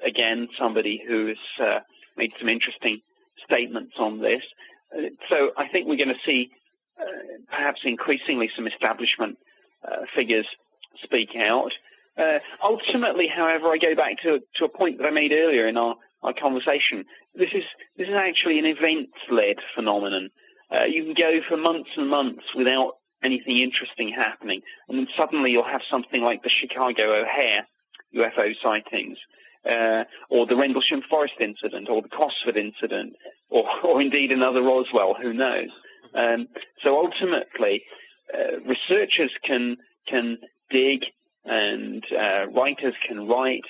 again somebody who has made some interesting statements on this. So I think we're going to see perhaps increasingly some establishment figures speak out. Ultimately, however, I go back to a point that I made earlier in our conversation. This is actually an events-led phenomenon. You can go for months and months without anything interesting happening, and then suddenly you'll have something like the Chicago O'Hare UFO sightings, or the Rendlesham Forest incident, or the Cosford incident, or indeed another Roswell, who knows. So ultimately, researchers can dig and writers can write,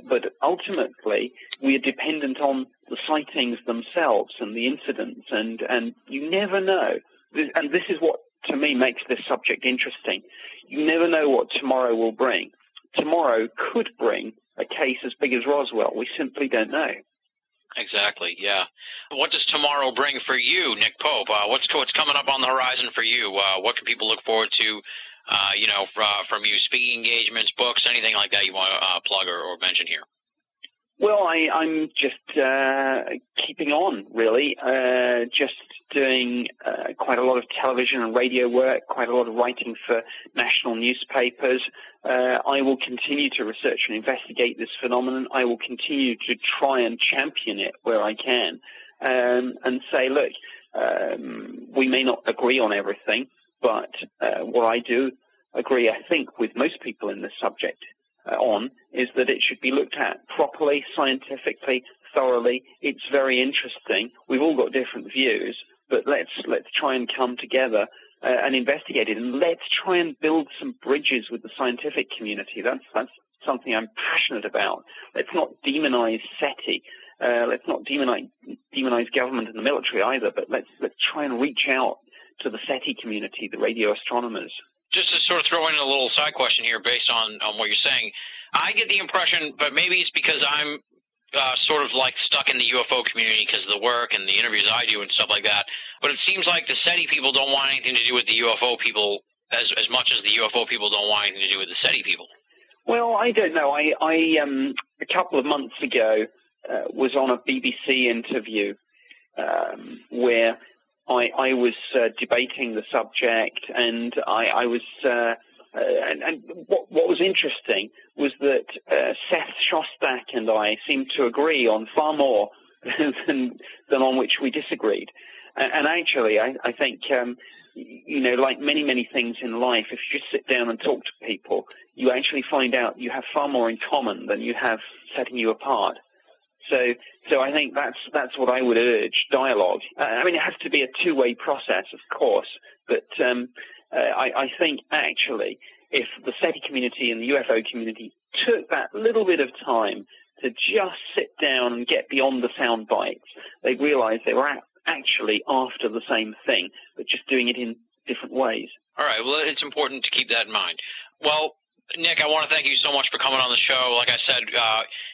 but ultimately we are dependent on the sightings themselves and the incidents, and you never know. And this is what, to me, makes this subject interesting. You never know what tomorrow will bring. Tomorrow could bring a case as big as Roswell. We simply don't know. Exactly, yeah. What does tomorrow bring for you, Nick Pope? What's coming up on the horizon for you? What can people look forward to, from you? Speaking engagements, books, anything like that you want to plug or mention here? Well, I'm just keeping on, really. Just doing quite a lot of television and radio work, quite a lot of writing for national newspapers. I will continue to research and investigate this phenomenon. I will continue to try and champion it where I can, and say, look, we may not agree on everything, but what I do agree, I think, with most people in this subject is that it should be looked at properly, scientifically, thoroughly. It's very interesting. We've all got different views, but let's try and come together and investigate it, and let's try and build some bridges with the scientific community. That's something I'm passionate about. Let's not demonize SETI. Let's not demonize government and the military either, but let's try and reach out to the SETI community, the radio astronomers. Just to sort of throw in a little side question here based on what you're saying, I get the impression, but maybe it's because I'm sort of like stuck in the UFO community because of the work and the interviews I do and stuff like that, but it seems like the SETI people don't want anything to do with the UFO people as much as the UFO people don't want anything to do with the SETI people. Well, I don't know. I a couple of months ago was on a BBC interview where I was debating the subject, and I was and what was interesting was that Seth Shostak and I seemed to agree on far more than on which we disagreed. And actually, I think like many things in life, if you just sit down and talk to people, you actually find out you have far more in common than you have setting you apart. So I think that's what I would urge, dialogue. I mean, it has to be a two-way process, of course, but I think actually if the SETI community and the UFO community took that little bit of time to just sit down and get beyond the sound bites, they'd realize they were actually after the same thing, but just doing it in different ways. All right, well, it's important to keep that in mind. Well, Nick, I want to thank you so much for coming on the show. Like I said,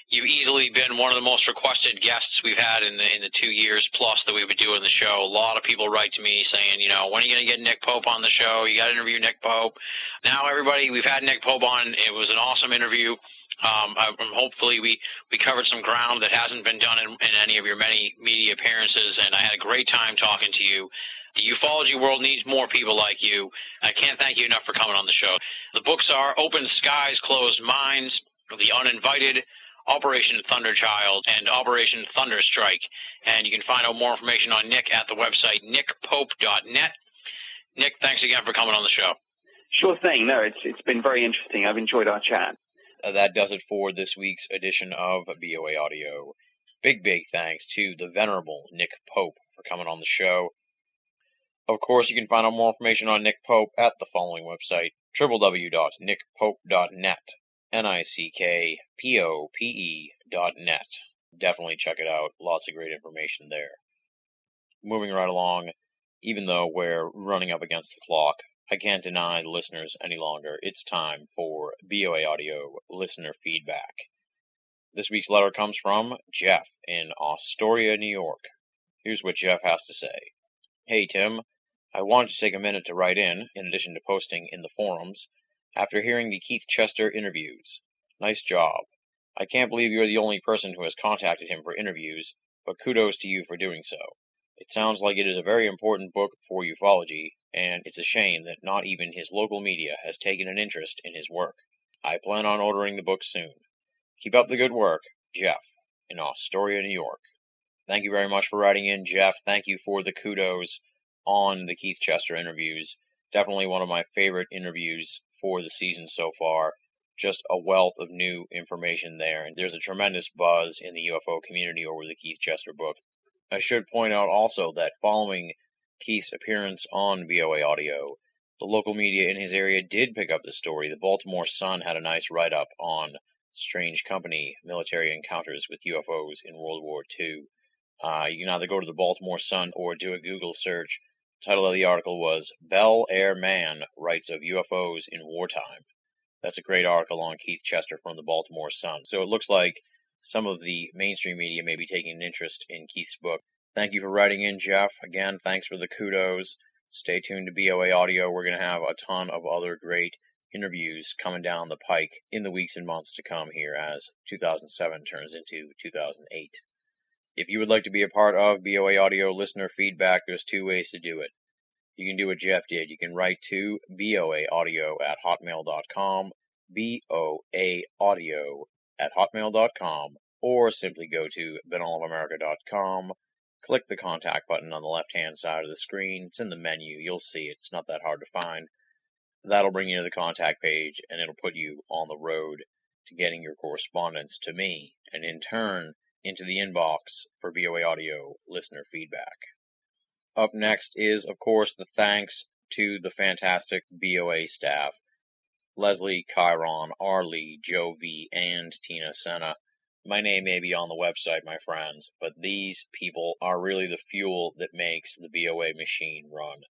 you've easily been one of the most requested guests we've had in the 2 years plus that we've been doing the show. A lot of people write to me saying, when are you going to get Nick Pope on the show? You got to interview Nick Pope. Now, everybody, we've had Nick Pope on. It was an awesome interview. Hopefully we covered some ground that hasn't been done in any of your many media appearances, and I had a great time talking to you. The ufology world needs more people like you. I can't thank you enough for coming on the show. The books are Open Skies, Closed Minds, The Uninvited, Operation Thunderchild, and Operation Thunderstrike. And you can find out more information on Nick at the website nickpope.net. Nick, thanks again for coming on the show. Sure thing. No, it's been very interesting. I've enjoyed our chat. That does it for this week's edition of BOA Audio. Big thanks to the venerable Nick Pope for coming on the show. Of course, you can find out more information on Nick Pope at the following website, www.nickpope.net, nickpope.net. Definitely check it out. Lots of great information there. Moving right along, even though we're running up against the clock, I can't deny the listeners any longer. It's time for BOA Audio listener feedback. This week's letter comes from Jeff in Astoria, New York. Here's what Jeff has to say. Hey, Tim. I wanted to take a minute to write in addition to posting in the forums, after hearing the Keith Chester interviews. Nice job. I can't believe you're the only person who has contacted him for interviews, but kudos to you for doing so. It sounds like it is a very important book for ufology, and it's a shame that not even his local media has taken an interest in his work. I plan on ordering the book soon. Keep up the good work, Jeff, in Astoria, New York. Thank you very much for writing in, Jeff. Thank you for the kudos on the Keith Chester interviews. Definitely one of my favorite interviews for the season so far. Just a wealth of new information there, and there's a tremendous buzz in the UFO community over the Keith Chester book. I should point out also that following Keith's appearance on BOA Audio, the local media in his area did pick up the story. The Baltimore Sun had a nice write-up on Strange Company, military encounters with UFOs in World War II. You can either go to the Baltimore Sun or do a Google search. The title of the article was Bel Air Man Writes of UFOs in Wartime. That's a great article on Keith Chester from the Baltimore Sun. So it looks like some of the mainstream media may be taking an interest in Keith's book. Thank you for writing in, Jeff. Again, thanks for the kudos. Stay tuned to BOA Audio. We're going to have a ton of other great interviews coming down the pike in the weeks and months to come here as 2007 turns into 2008. If you would like to be a part of BOA Audio listener feedback, there's two ways to do it. You can do what Jeff did. You can write to boaaudio@hotmail.com, boaaudio@hotmail.com, or simply go to binnallofamerica.com, click the contact button on the left-hand side of the screen. It's in the menu. You'll see it. It's not that hard to find. That'll bring you to the contact page, and it'll put you on the road to getting your correspondence to me, and in turn, into the inbox for BOA Audio listener feedback. Up next is, of course, the thanks to the fantastic BOA staff. Leslie, Chiron, R. Lee, Joe V., and Tina Senna. My name may be on the website, my friends, but these people are really the fuel that makes the BOA machine run.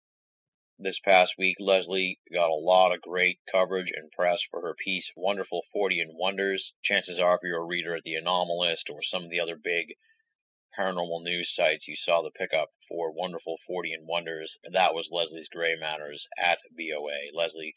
This past week, Leslie got a lot of great coverage and press for her piece, Wonderful 40 and Wonders. Chances are, if you're a reader at The Anomalist or some of the other big paranormal news sites, you saw the pickup for Wonderful 40 and Wonders. That was Leslie's Gray Matters at BOA. Leslie,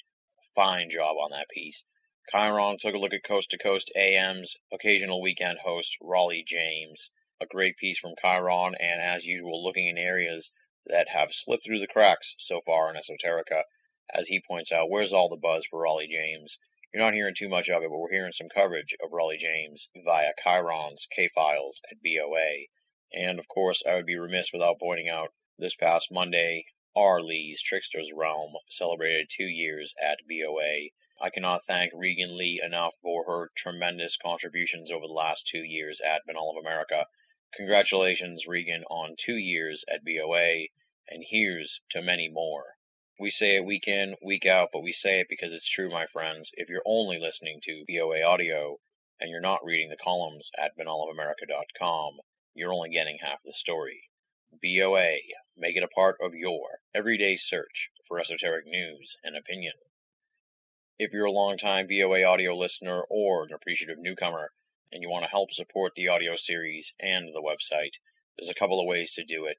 fine job on that piece. Chiron took a look at Coast to Coast AM's occasional weekend host, Raleigh James. A great piece from Chiron, and as usual, looking in areas that have slipped through the cracks so far in Esoterica. As he points out, where's all the buzz for Raleigh James? You're not hearing too much of it, but we're hearing some coverage of Raleigh James via Chiron's K-Files at BOA. And, of course, I would be remiss without pointing out this past Monday, R. Lee's Trickster's Realm celebrated 2 years at BOA. I cannot thank Regan Lee enough for her tremendous contributions over the last 2 years at Binnall of America. Congratulations, Regan, on 2 years at BOA, and here's to many more. We say it week in, week out, but we say it because it's true, my friends. If you're only listening to BOA Audio and you're not reading the columns at binnallofamerica.com, you're only getting half the story. BOA, make it a part of your everyday search for esoteric news and opinion. If you're a longtime BOA Audio listener or an appreciative newcomer, and you want to help support the audio series and the website, there's a couple of ways to do it.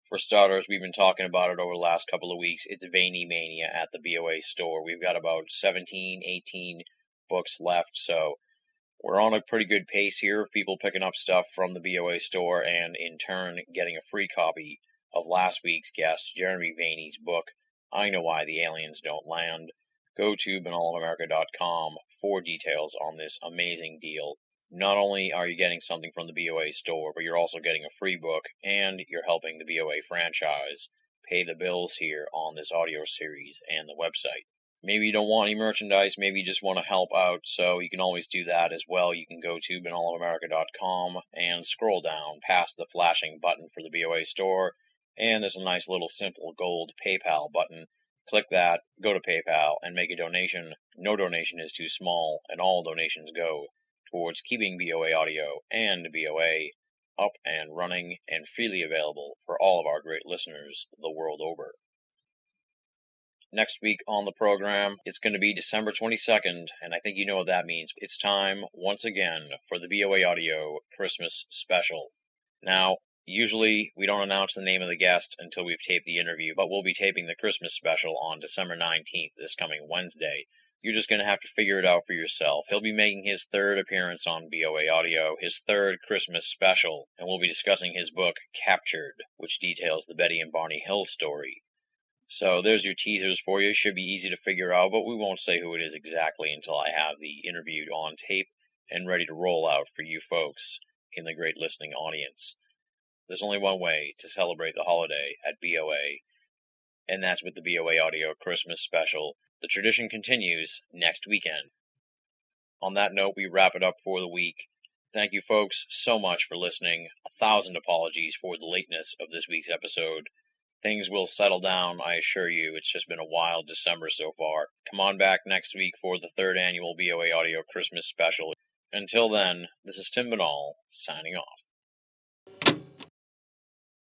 For starters, we've been talking about it over the last couple of weeks. It's Veiny Mania at the BOA store. We've got about 17, 18 books left, so we're on a pretty good pace here of people picking up stuff from the BOA store and, in turn, getting a free copy of last week's guest, Jeremy Vainy's book, I Know Why the Aliens Don't Land. Go to binnallofamerica.com for details on this amazing deal. Not only are you getting something from the BOA store, but you're also getting a free book, and you're helping the BOA franchise pay the bills here on this audio series and the website. Maybe you don't want any merchandise, maybe you just want to help out, so you can always do that as well. You can go to binnallofamerica.com and scroll down past the flashing button for the BOA store, and there's a nice little simple gold PayPal button. Click that, go to PayPal, and make a donation. No donation is too small, and all donations go towards keeping BOA Audio and BOA up and running and freely available for all of our great listeners the world over. Next week on the program, it's going to be December 22nd, and I think you know what that means. It's time, once again, for the BOA Audio Christmas Special. Now, usually we don't announce the name of the guest until we've taped the interview, but we'll be taping the Christmas Special on December 19th, this coming Wednesday. You're just going to have to figure it out for yourself. He'll be making his third appearance on BOA Audio, his third Christmas special, and we'll be discussing his book, Captured, which details the Betty and Barney Hill story. So there's your teasers for you. Should be easy to figure out, but we won't say who it is exactly until I have the interview on tape and ready to roll out for you folks in the great listening audience. There's only one way to celebrate the holiday at BOA, and that's with the BOA Audio Christmas Special. The tradition continues next weekend. On that note, we wrap it up for the week. Thank you folks so much for listening. 1,000 apologies for the lateness of this week's episode. Things will settle down, I assure you. It's just been a wild December so far. Come on back next week for the third annual BOA Audio Christmas Special. Until then, this is Tim Binnall, signing off.